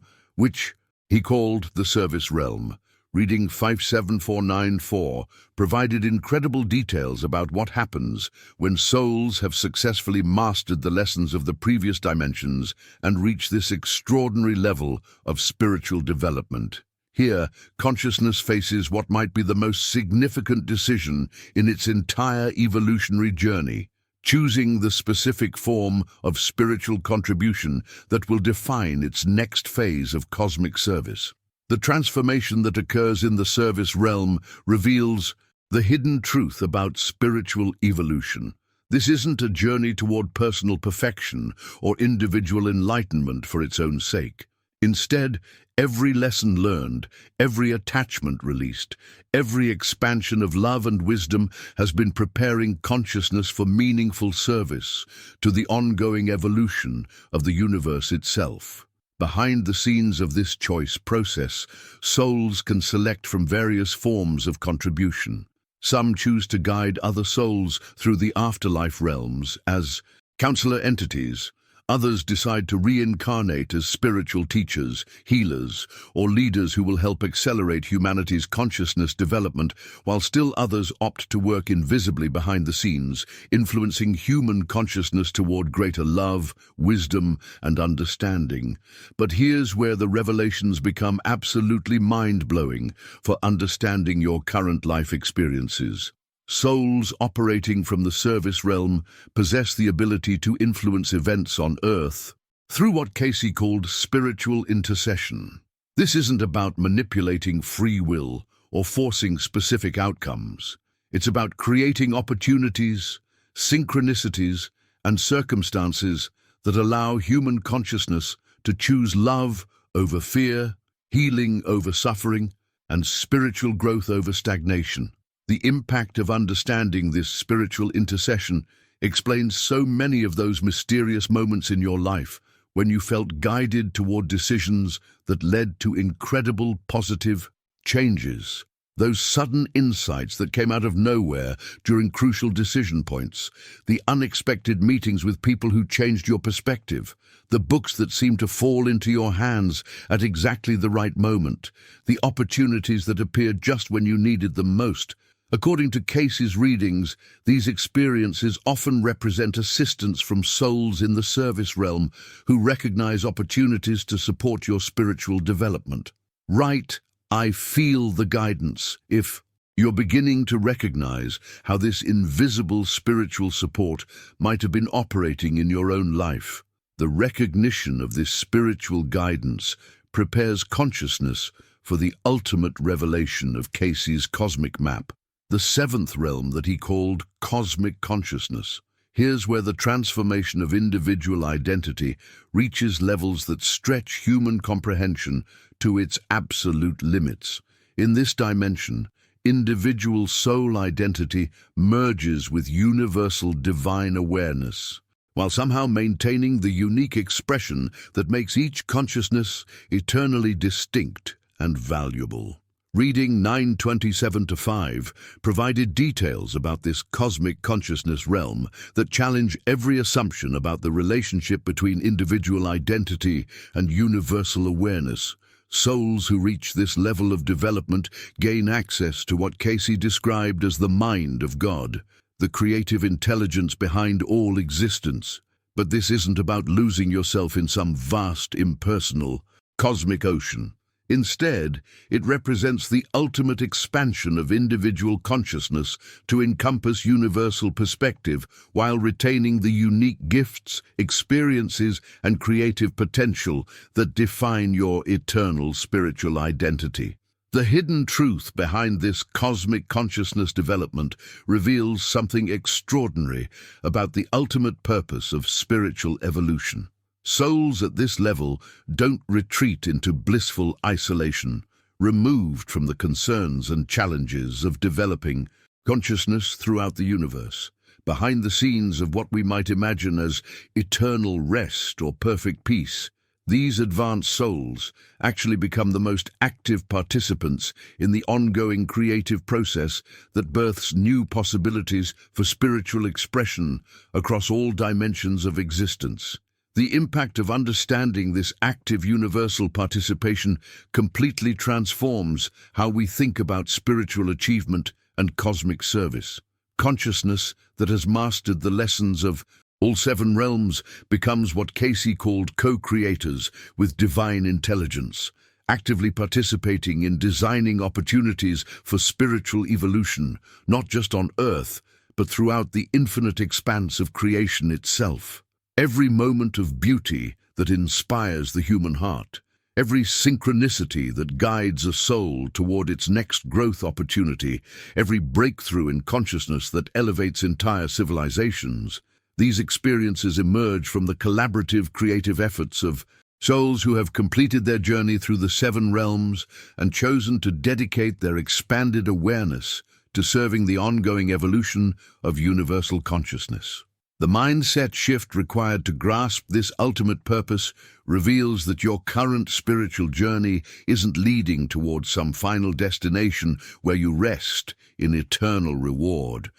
which he called the service realm. Reading 57494 provided incredible details about what happens when souls have successfully mastered the lessons of the previous dimensions and reach this extraordinary level of spiritual development. Here, consciousness faces what might be the most significant decision in its entire evolutionary journey, choosing the specific form of spiritual contribution that will define its next phase of cosmic service. The transformation that occurs in the service realm reveals the hidden truth about spiritual evolution. This isn't a journey toward personal perfection or individual enlightenment for its own sake. Instead, every lesson learned, every attachment released, every expansion of love and wisdom has been preparing consciousness for meaningful service to the ongoing evolution of the universe itself. Behind the scenes of this choice process, souls can select from various forms of contribution. Some choose to guide other souls through the afterlife realms as counselor entities. Others decide to reincarnate as spiritual teachers, healers, or leaders who will help accelerate humanity's consciousness development, while still others opt to work invisibly behind the scenes, influencing human consciousness toward greater love, wisdom, and understanding. But here's where the revelations become absolutely mind-blowing for understanding your current life experiences. Souls operating from the service realm possess the ability to influence events on Earth through what Cayce called spiritual intercession. This isn't about manipulating free will or forcing specific outcomes. It's about creating opportunities, synchronicities, and circumstances that allow human consciousness to choose love over fear, healing over suffering, and spiritual growth over stagnation. The impact of understanding this spiritual intercession explains so many of those mysterious moments in your life when you felt guided toward decisions that led to incredible positive changes. Those sudden insights that came out of nowhere during crucial decision points, the unexpected meetings with people who changed your perspective, the books that seemed to fall into your hands at exactly the right moment, the opportunities that appeared just when you needed them most. According to Cayce's readings, these experiences often represent assistance from souls in the service realm who recognize opportunities to support your spiritual development. Write, "I feel the guidance," if you're beginning to recognize how this invisible spiritual support might have been operating in your own life. The recognition of this spiritual guidance prepares consciousness for the ultimate revelation of Cayce's cosmic map, the seventh realm that he called cosmic consciousness. Here's where the transformation of individual identity reaches levels that stretch human comprehension to its absolute limits. In this dimension, individual soul identity merges with universal divine awareness, while somehow maintaining the unique expression that makes each consciousness eternally distinct and valuable. Reading 9:27-5 provided details about this cosmic consciousness realm that challenge every assumption about the relationship between individual identity and universal awareness. Souls who reach this level of development gain access to what Cayce described as the mind of God, the creative intelligence behind all existence. But this isn't about losing yourself in some vast, impersonal, cosmic ocean. Instead, it represents the ultimate expansion of individual consciousness to encompass universal perspective while retaining the unique gifts, experiences, and creative potential that define your eternal spiritual identity. The hidden truth behind this cosmic consciousness development reveals something extraordinary about the ultimate purpose of spiritual evolution. Souls at this level don't retreat into blissful isolation, removed from the concerns and challenges of developing consciousness throughout the universe. Behind the scenes of what we might imagine as eternal rest or perfect peace, these advanced souls actually become the most active participants in the ongoing creative process that births new possibilities for spiritual expression across all dimensions of existence. The impact of understanding this active universal participation completely transforms how we think about spiritual achievement and cosmic service. Consciousness that has mastered the lessons of all seven realms becomes what Cayce called co-creators with divine intelligence, actively participating in designing opportunities for spiritual evolution, not just on Earth, but throughout the infinite expanse of creation itself. Every moment of beauty that inspires the human heart, every synchronicity that guides a soul toward its next growth opportunity, every breakthrough in consciousness that elevates entire civilizations, these experiences emerge from the collaborative creative efforts of souls who have completed their journey through the seven realms and chosen to dedicate their expanded awareness to serving the ongoing evolution of universal consciousness. The mindset shift required to grasp this ultimate purpose reveals that your current spiritual journey isn't leading towards some final destination where you rest in eternal reward.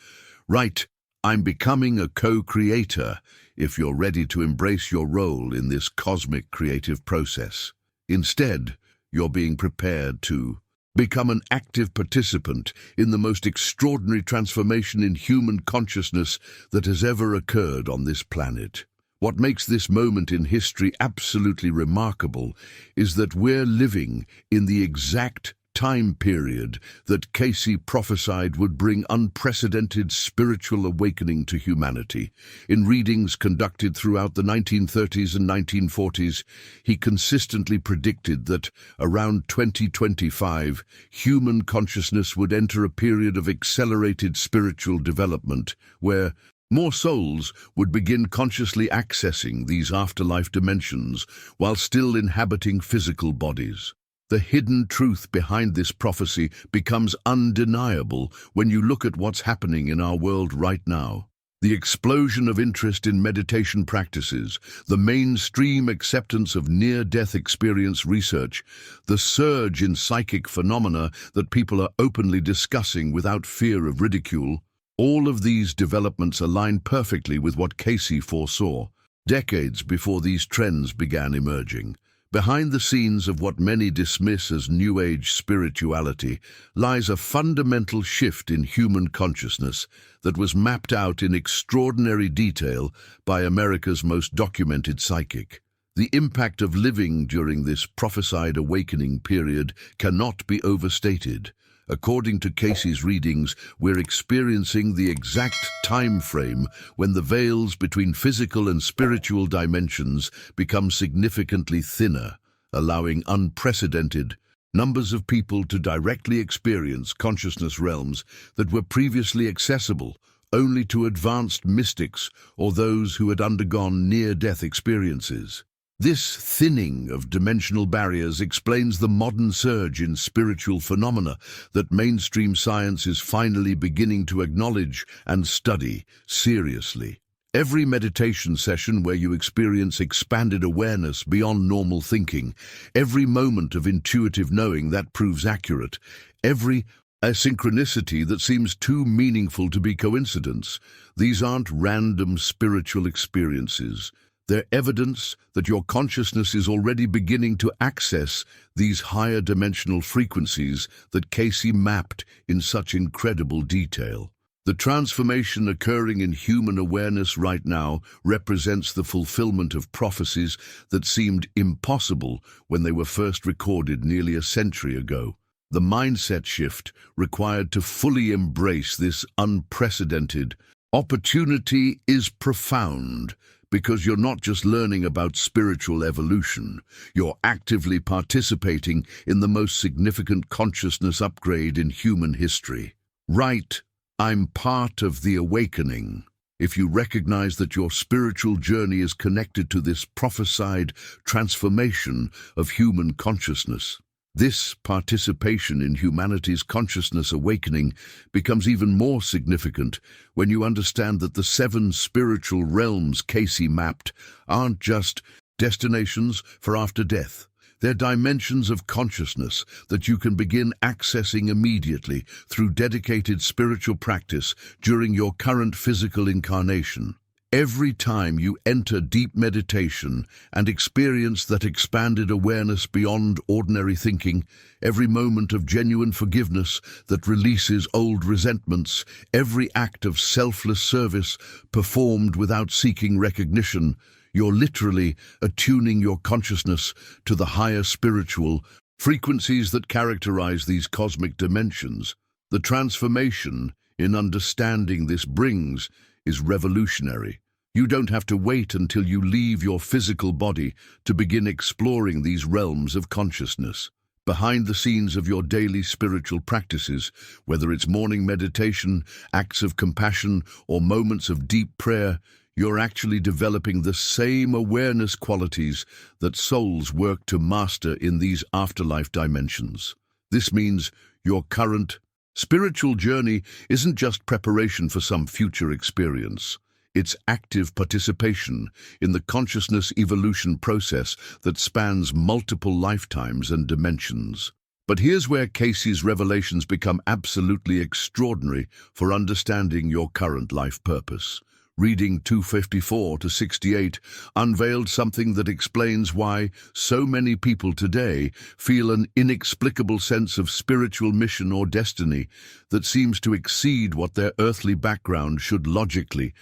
Right, I'm becoming a co-creator if you're ready to embrace your role in this cosmic creative process. Instead, you're being prepared to become an active participant in the most extraordinary transformation in human consciousness that has ever occurred on this planet. What makes this moment in history absolutely remarkable is that we're living in the exact time period that Cayce prophesied would bring unprecedented spiritual awakening to humanity. In readings conducted throughout the 1930s and 1940s, he consistently predicted that around 2025, human consciousness would enter a period of accelerated spiritual development, where More souls would begin consciously accessing these afterlife dimensions while still inhabiting physical bodies. The hidden truth behind this prophecy becomes undeniable when you look at what's happening in our world right now. The explosion of interest in meditation practices, the mainstream acceptance of near-death experience research, the surge in psychic phenomena that people are openly discussing without fear of ridicule, all of these developments align perfectly with what Cayce foresaw, decades before these trends began emerging. Behind the scenes of what many dismiss as New Age spirituality lies a fundamental shift in human consciousness that was mapped out in extraordinary detail by America's most documented psychic. The impact of living during this prophesied awakening period cannot be overstated. According to Cayce's readings, we're experiencing the exact time frame when the veils between physical and spiritual dimensions become significantly thinner, allowing unprecedented numbers of people to directly experience consciousness realms that were previously accessible only to advanced mystics or those who had undergone near-death experiences. This thinning of dimensional barriers explains the modern surge in spiritual phenomena that mainstream science is finally beginning to acknowledge and study seriously. Every meditation session where you experience expanded awareness beyond normal thinking, every moment of intuitive knowing that proves accurate, every synchronicity that seems too meaningful to be coincidence, these aren't random spiritual experiences. They're evidence that your consciousness is already beginning to access these higher dimensional frequencies that Cayce mapped in such incredible detail. The transformation occurring in human awareness right now represents the fulfillment of prophecies that seemed impossible when they were first recorded nearly a century ago. The mindset shift required to fully embrace this unprecedented opportunity is profound, because you're not just learning about spiritual evolution, you're actively participating in the most significant consciousness upgrade in human history. Right, I'm part of the awakening. If you recognize that your spiritual journey is connected to this prophesied transformation of human consciousness, this participation in humanity's consciousness awakening becomes even more significant when you understand that the 7 spiritual realms Cayce mapped aren't just destinations for after death. They're dimensions of consciousness that you can begin accessing immediately through dedicated spiritual practice during your current physical incarnation. Every time you enter deep meditation and experience that expanded awareness beyond ordinary thinking, every moment of genuine forgiveness that releases old resentments, every act of selfless service performed without seeking recognition, you're literally attuning your consciousness to the higher spiritual frequencies that characterize these cosmic dimensions. The transformation in understanding this brings is revolutionary. You don't have to wait until you leave your physical body to begin exploring these realms of consciousness. Behind the scenes of your daily spiritual practices, whether it's morning meditation, acts of compassion, or moments of deep prayer, you're actually developing the same awareness qualities that souls work to master in these afterlife dimensions. This means your current spiritual journey isn't just preparation for some future experience. It's active participation in the consciousness evolution process that spans multiple lifetimes and dimensions. But here's where Cayce's revelations become absolutely extraordinary for understanding your current life purpose. Reading 254 to 68 unveiled something that explains why so many people today feel an inexplicable sense of spiritual mission or destiny that seems to exceed what their earthly background should logically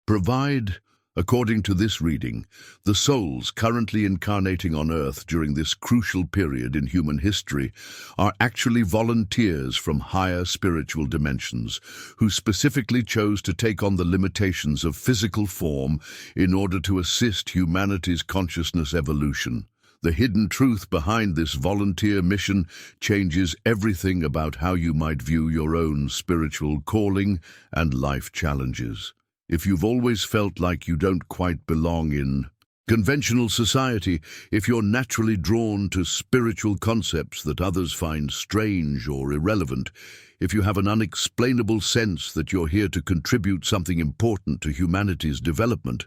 provide. According to this reading, the souls currently incarnating on Earth during this crucial period in human history are actually volunteers from higher spiritual dimensions who specifically chose to take on the limitations of physical form in order to assist humanity's consciousness evolution. The hidden truth behind this volunteer mission changes everything about how you might view your own spiritual calling and life challenges. if you've always felt like you don't quite belong in conventional society, if you're naturally drawn to spiritual concepts that others find strange or irrelevant, if you have an unexplainable sense that you're here to contribute something important to humanity's development,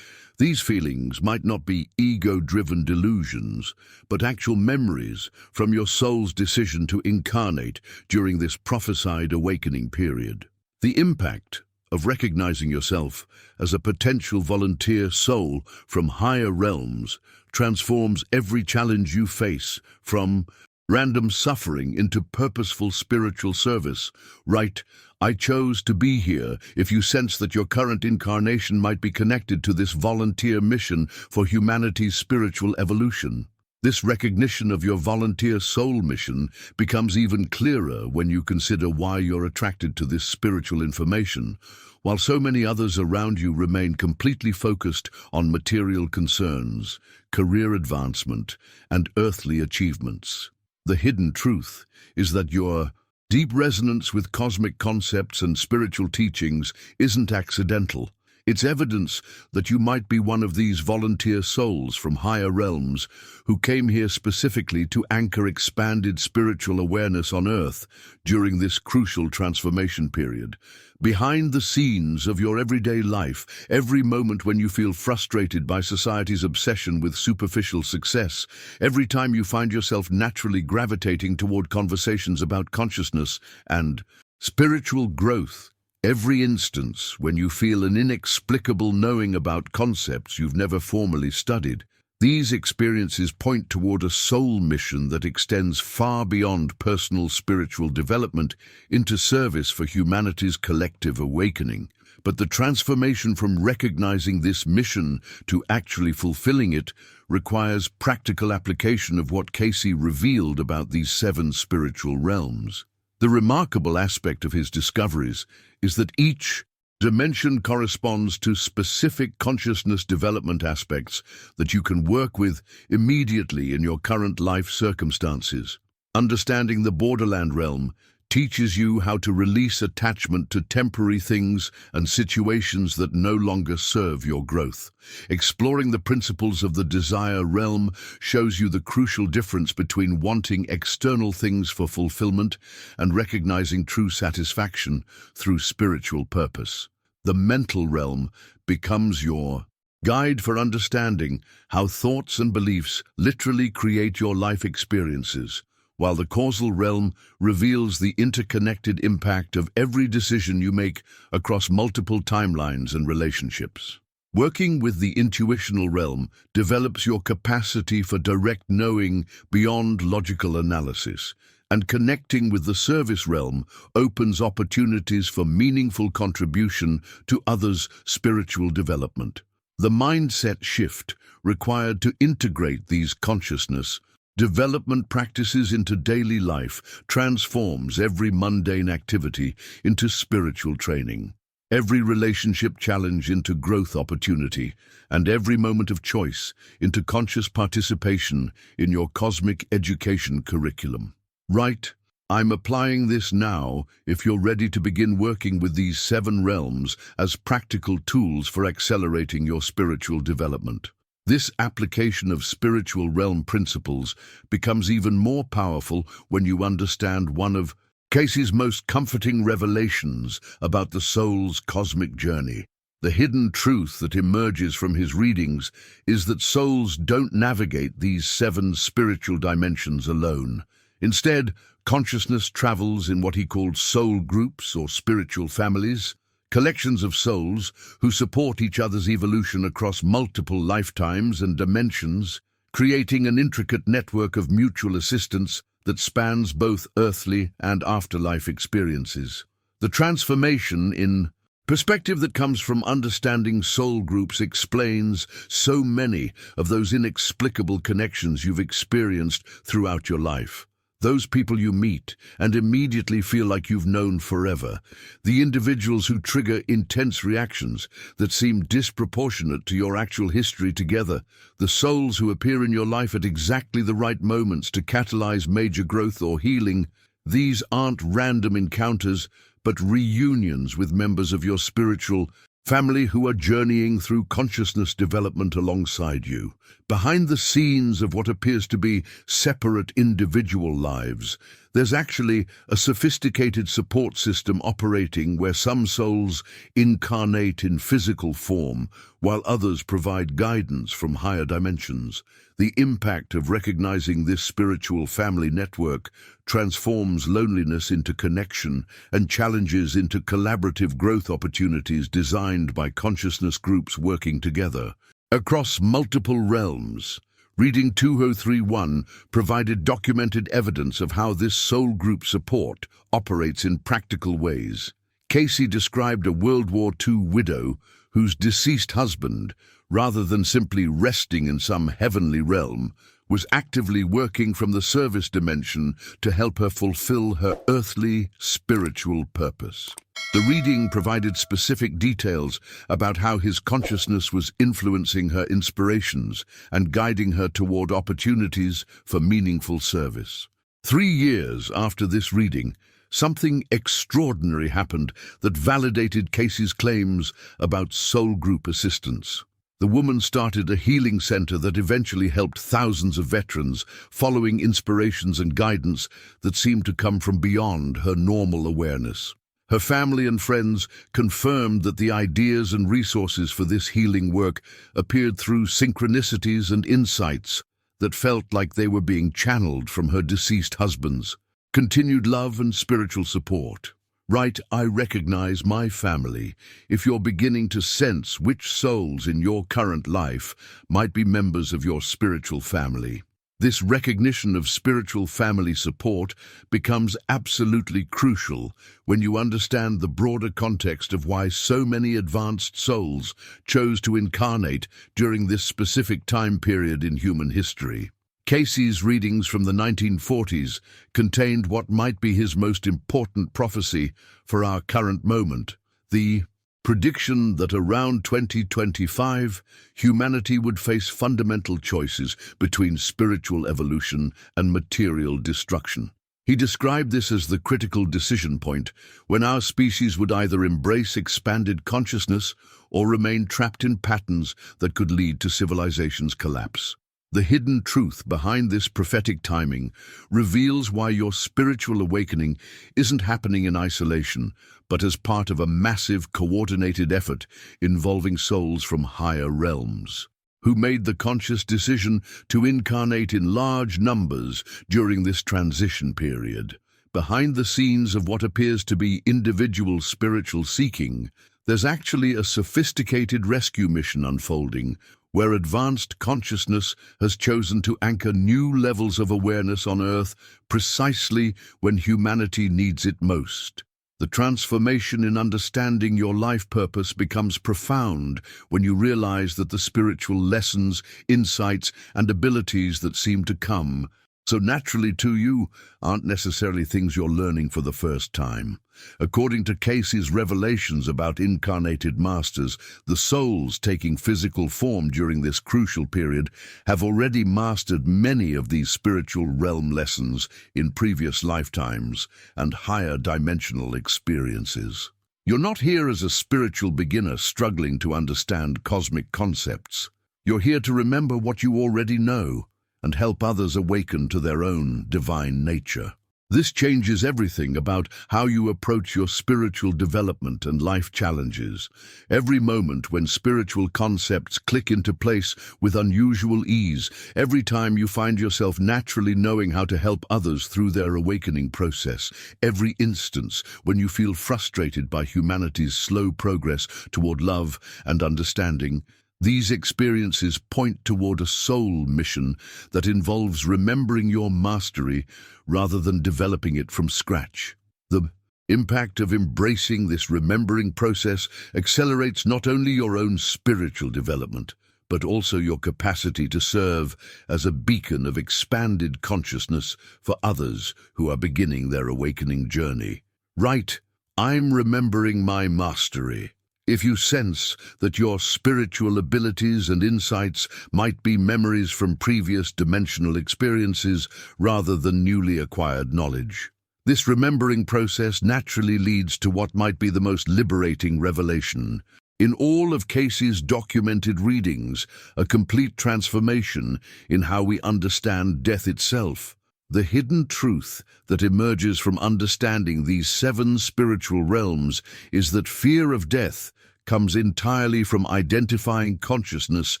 these feelings might not be ego-driven delusions, but actual memories from your soul's decision to incarnate during this prophesied awakening period. The impact of recognizing yourself as a potential volunteer soul from higher realms transforms every challenge you face, from random suffering into purposeful spiritual service. Write, "I chose to be here," if you sense that your current incarnation might be connected to this volunteer mission for humanity's spiritual evolution. This recognition of your volunteer soul mission becomes even clearer when you consider why you're attracted to this spiritual information, while so many others around you remain completely focused on material concerns, career advancement, and earthly achievements. The hidden truth is that your deep resonance with cosmic concepts and spiritual teachings isn't accidental. It's evidence that you might be one of these volunteer souls from higher realms who came here specifically to anchor expanded spiritual awareness on Earth during this crucial transformation period. Behind the scenes of your everyday life, every moment when you feel frustrated by society's obsession with superficial success, every time you find yourself naturally gravitating toward conversations about consciousness and spiritual growth, every instance when you feel an inexplicable knowing about concepts you've never formally studied, these experiences point toward a soul mission that extends far beyond personal spiritual development into service for humanity's collective awakening. But the transformation from recognizing this mission to actually fulfilling it requires practical application of what Cayce revealed about these 7 spiritual realms. The remarkable aspect of his discoveries is that each dimension corresponds to specific consciousness development aspects that you can work with immediately in your current life circumstances. Understanding the borderland realm teaches you how to release attachment to temporary things and situations that no longer serve your growth. Exploring the principles of the desire realm shows you the crucial difference between wanting external things for fulfillment and recognizing true satisfaction through spiritual purpose. The mental realm becomes your guide for understanding how thoughts and beliefs literally create your life experiences, while the causal realm reveals the interconnected impact of every decision you make across multiple timelines and relationships. Working with the intuitional realm develops your capacity for direct knowing beyond logical analysis, and connecting with the service realm opens opportunities for meaningful contribution to others' spiritual development. The mindset shift required to integrate these consciousness development practices into daily life transforms every mundane activity into spiritual training, every relationship challenge into growth opportunity, and every moment of choice into conscious participation in your cosmic education curriculum. Right, I'm applying this now if you're ready to begin working with these 7 realms as practical tools for accelerating your spiritual development. This application of spiritual realm principles becomes even more powerful when you understand one of Cayce's most comforting revelations about the soul's cosmic journey. The hidden truth that emerges from his readings is that souls don't navigate these 7 spiritual dimensions alone. Instead, consciousness travels in what he called soul groups or spiritual families, collections of souls who support each other's evolution across multiple lifetimes and dimensions, creating an intricate network of mutual assistance that spans both earthly and afterlife experiences. The transformation in perspective that comes from understanding soul groups explains so many of those inexplicable connections you've experienced throughout your life. Those people you meet and immediately feel like you've known forever. The individuals who trigger intense reactions that seem disproportionate to your actual history together. The souls who appear in your life at exactly the right moments to catalyze major growth or healing. These aren't random encounters, but reunions with members of your spiritual family who are journeying through consciousness development alongside you. Behind the scenes of what appears to be separate individual lives, there's actually a sophisticated support system operating where some souls incarnate in physical form, while others provide guidance from higher dimensions. The impact of recognizing this spiritual family network transforms loneliness into connection and challenges into collaborative growth opportunities designed by consciousness groups working together. Across multiple realms, Reading 2031 provided documented evidence of how this soul group support operates in practical ways. Cayce described a World War II widow whose deceased husband, rather than simply resting in some heavenly realm, was actively working from the service dimension to help her fulfill her earthly spiritual purpose. The reading provided specific details about how his consciousness was influencing her inspirations and guiding her toward opportunities for meaningful service. 3 years after this reading, something extraordinary happened that validated Cayce's claims about soul group assistance. The woman started a healing center that eventually helped thousands of veterans, following inspirations and guidance that seemed to come from beyond her normal awareness. Her family and friends confirmed that the ideas and resources for this healing work appeared through synchronicities and insights that felt like they were being channeled from her deceased husband's. Continued love and spiritual support. Right, I recognize my family. If you're beginning to sense which souls in your current life might be members of your spiritual family, this recognition of spiritual family support becomes absolutely crucial when you understand the broader context of why so many advanced souls chose to incarnate during this specific time period in human history. Cayce's readings from the 1940s contained what might be his most important prophecy for our current moment, the prediction that around 2025, humanity would face fundamental choices between spiritual evolution and material destruction. He described this as the critical decision point when our species would either embrace expanded consciousness or remain trapped in patterns that could lead to civilization's collapse. The hidden truth behind this prophetic timing reveals why your spiritual awakening isn't happening in isolation, but as part of a massive, coordinated effort involving souls from higher realms, who made the conscious decision to incarnate in large numbers during this transition period. Behind the scenes of what appears to be individual spiritual seeking, there's actually a sophisticated rescue mission unfolding, where advanced consciousness has chosen to anchor new levels of awareness on Earth precisely when humanity needs it most. The transformation in understanding your life purpose becomes profound when you realize that the spiritual lessons, insights, and abilities that seem to come so naturally to you aren't necessarily things you're learning for the first time. According to Cayce's revelations about incarnated masters, the souls taking physical form during this crucial period have already mastered many of these spiritual realm lessons in previous lifetimes and higher dimensional experiences. You're not here as a spiritual beginner struggling to understand cosmic concepts. You're here to remember what you already know and help others awaken to their own divine nature. This changes everything about how you approach your spiritual development and life challenges. Every moment when spiritual concepts click into place with unusual ease, every time you find yourself naturally knowing how to help others through their awakening process, every instance when you feel frustrated by humanity's slow progress toward love and understanding, these experiences point toward a soul mission that involves remembering your mastery rather than developing it from scratch. The impact of embracing this remembering process accelerates not only your own spiritual development, but also your capacity to serve as a beacon of expanded consciousness for others who are beginning their awakening journey. Right, I'm remembering my mastery. If you sense that your spiritual abilities and insights might be memories from previous dimensional experiences rather than newly acquired knowledge, this remembering process naturally leads to what might be the most liberating revelation. In all of Cayce's documented readings, a complete transformation in how we understand death itself. The hidden truth that emerges from understanding these 7 spiritual realms is that fear of death comes entirely from identifying consciousness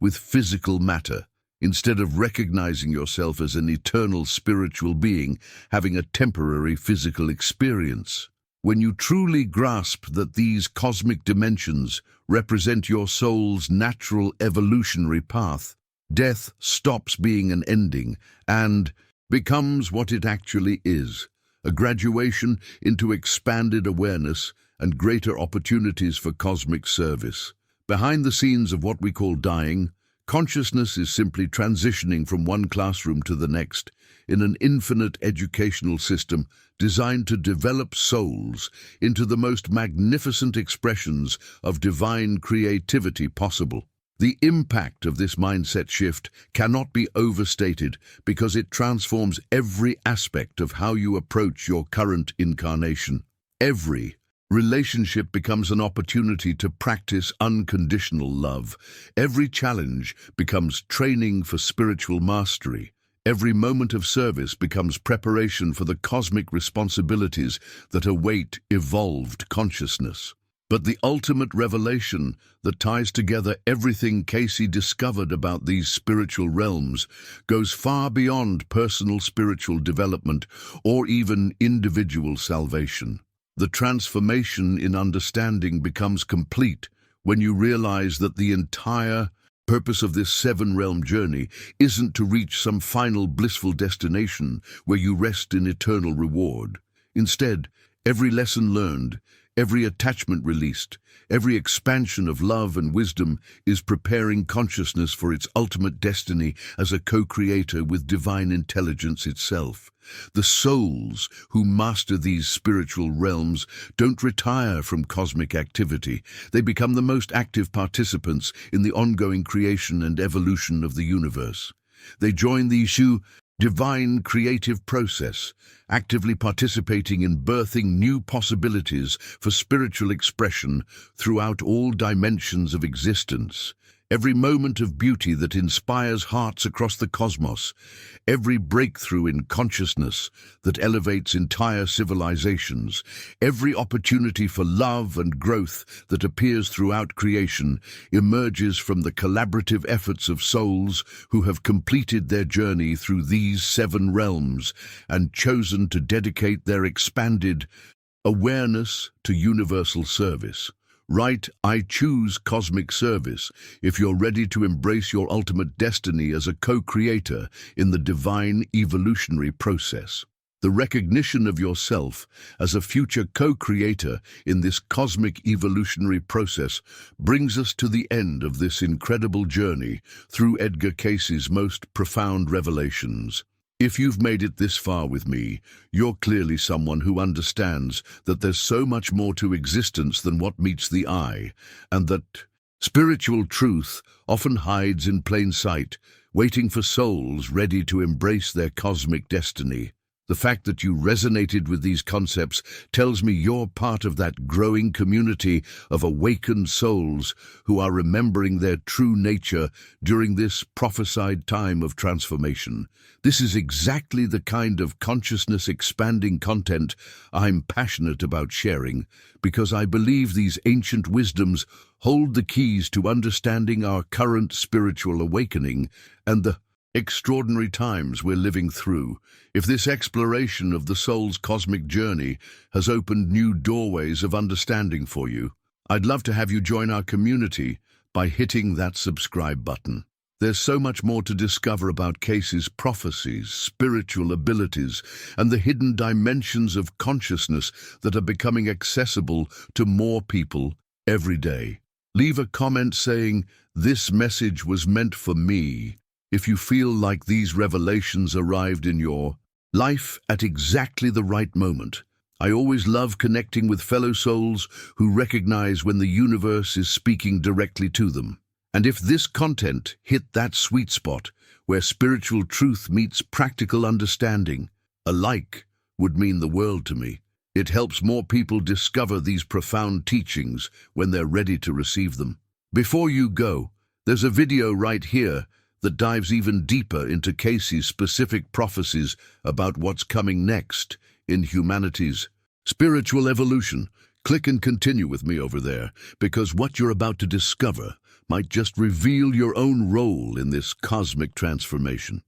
with physical matter, instead of recognizing yourself as an eternal spiritual being having a temporary physical experience. When you truly grasp that these cosmic dimensions represent your soul's natural evolutionary path, death stops being an ending and becomes what it actually is, a graduation into expanded awareness and greater opportunities for cosmic service. Behind the scenes of what we call dying, consciousness is simply transitioning from one classroom to the next in an infinite educational system designed to develop souls into the most magnificent expressions of divine creativity possible. The impact of this mindset shift cannot be overstated because it transforms every aspect of how you approach your current incarnation. Every relationship becomes an opportunity to practice unconditional love. Every challenge becomes training for spiritual mastery. Every moment of service becomes preparation for the cosmic responsibilities that await evolved consciousness. But the ultimate revelation that ties together everything Cayce discovered about these spiritual realms goes far beyond personal spiritual development or even individual salvation. The transformation in understanding becomes complete when you realize that the entire purpose of this 7-realm journey isn't to reach some final blissful destination where you rest in eternal reward. Instead, every lesson learned, every attachment released, every expansion of love and wisdom is preparing consciousness for its ultimate destiny as a co-creator with divine intelligence itself. The souls who master these spiritual realms don't retire from cosmic activity. They become the most active participants in the ongoing creation and evolution of the universe. They join the divine creative process, actively participating in birthing new possibilities for spiritual expression throughout all dimensions of existence. Every moment of beauty that inspires hearts across the cosmos, every breakthrough in consciousness that elevates entire civilizations, every opportunity for love and growth that appears throughout creation emerges from the collaborative efforts of souls who have completed their journey through these 7 realms and chosen to dedicate their expanded awareness to universal service. Right, I choose cosmic service if you're ready to embrace your ultimate destiny as a co-creator in the divine evolutionary process. The recognition of yourself as a future co-creator in this cosmic evolutionary process brings us to the end of this incredible journey through Edgar Cayce's most profound revelations. If you've made it this far with me, you're clearly someone who understands that there's so much more to existence than what meets the eye, and that spiritual truth often hides in plain sight, waiting for souls ready to embrace their cosmic destiny. The fact that you resonated with these concepts tells me you're part of that growing community of awakened souls who are remembering their true nature during this prophesied time of transformation. This is exactly the kind of consciousness-expanding content I'm passionate about sharing, because I believe these ancient wisdoms hold the keys to understanding our current spiritual awakening and the extraordinary times we're living through. If this exploration of the soul's cosmic journey has opened new doorways of understanding for you, I'd love to have you join our community by hitting that subscribe button. There's so much more to discover about Cayce's prophecies, spiritual abilities, and the hidden dimensions of consciousness that are becoming accessible to more people every day. Leave a comment saying, "This message was meant for me," if you feel like these revelations arrived in your life at exactly the right moment. I always love connecting with fellow souls who recognize when the universe is speaking directly to them. And if this content hit that sweet spot where spiritual truth meets practical understanding, a like would mean the world to me. It helps more people discover these profound teachings when they're ready to receive them. Before you go, there's a video right here that dives even deeper into Cayce's specific prophecies about what's coming next in humanity's spiritual evolution. Click and continue with me over there, because what you're about to discover might just reveal your own role in this cosmic transformation.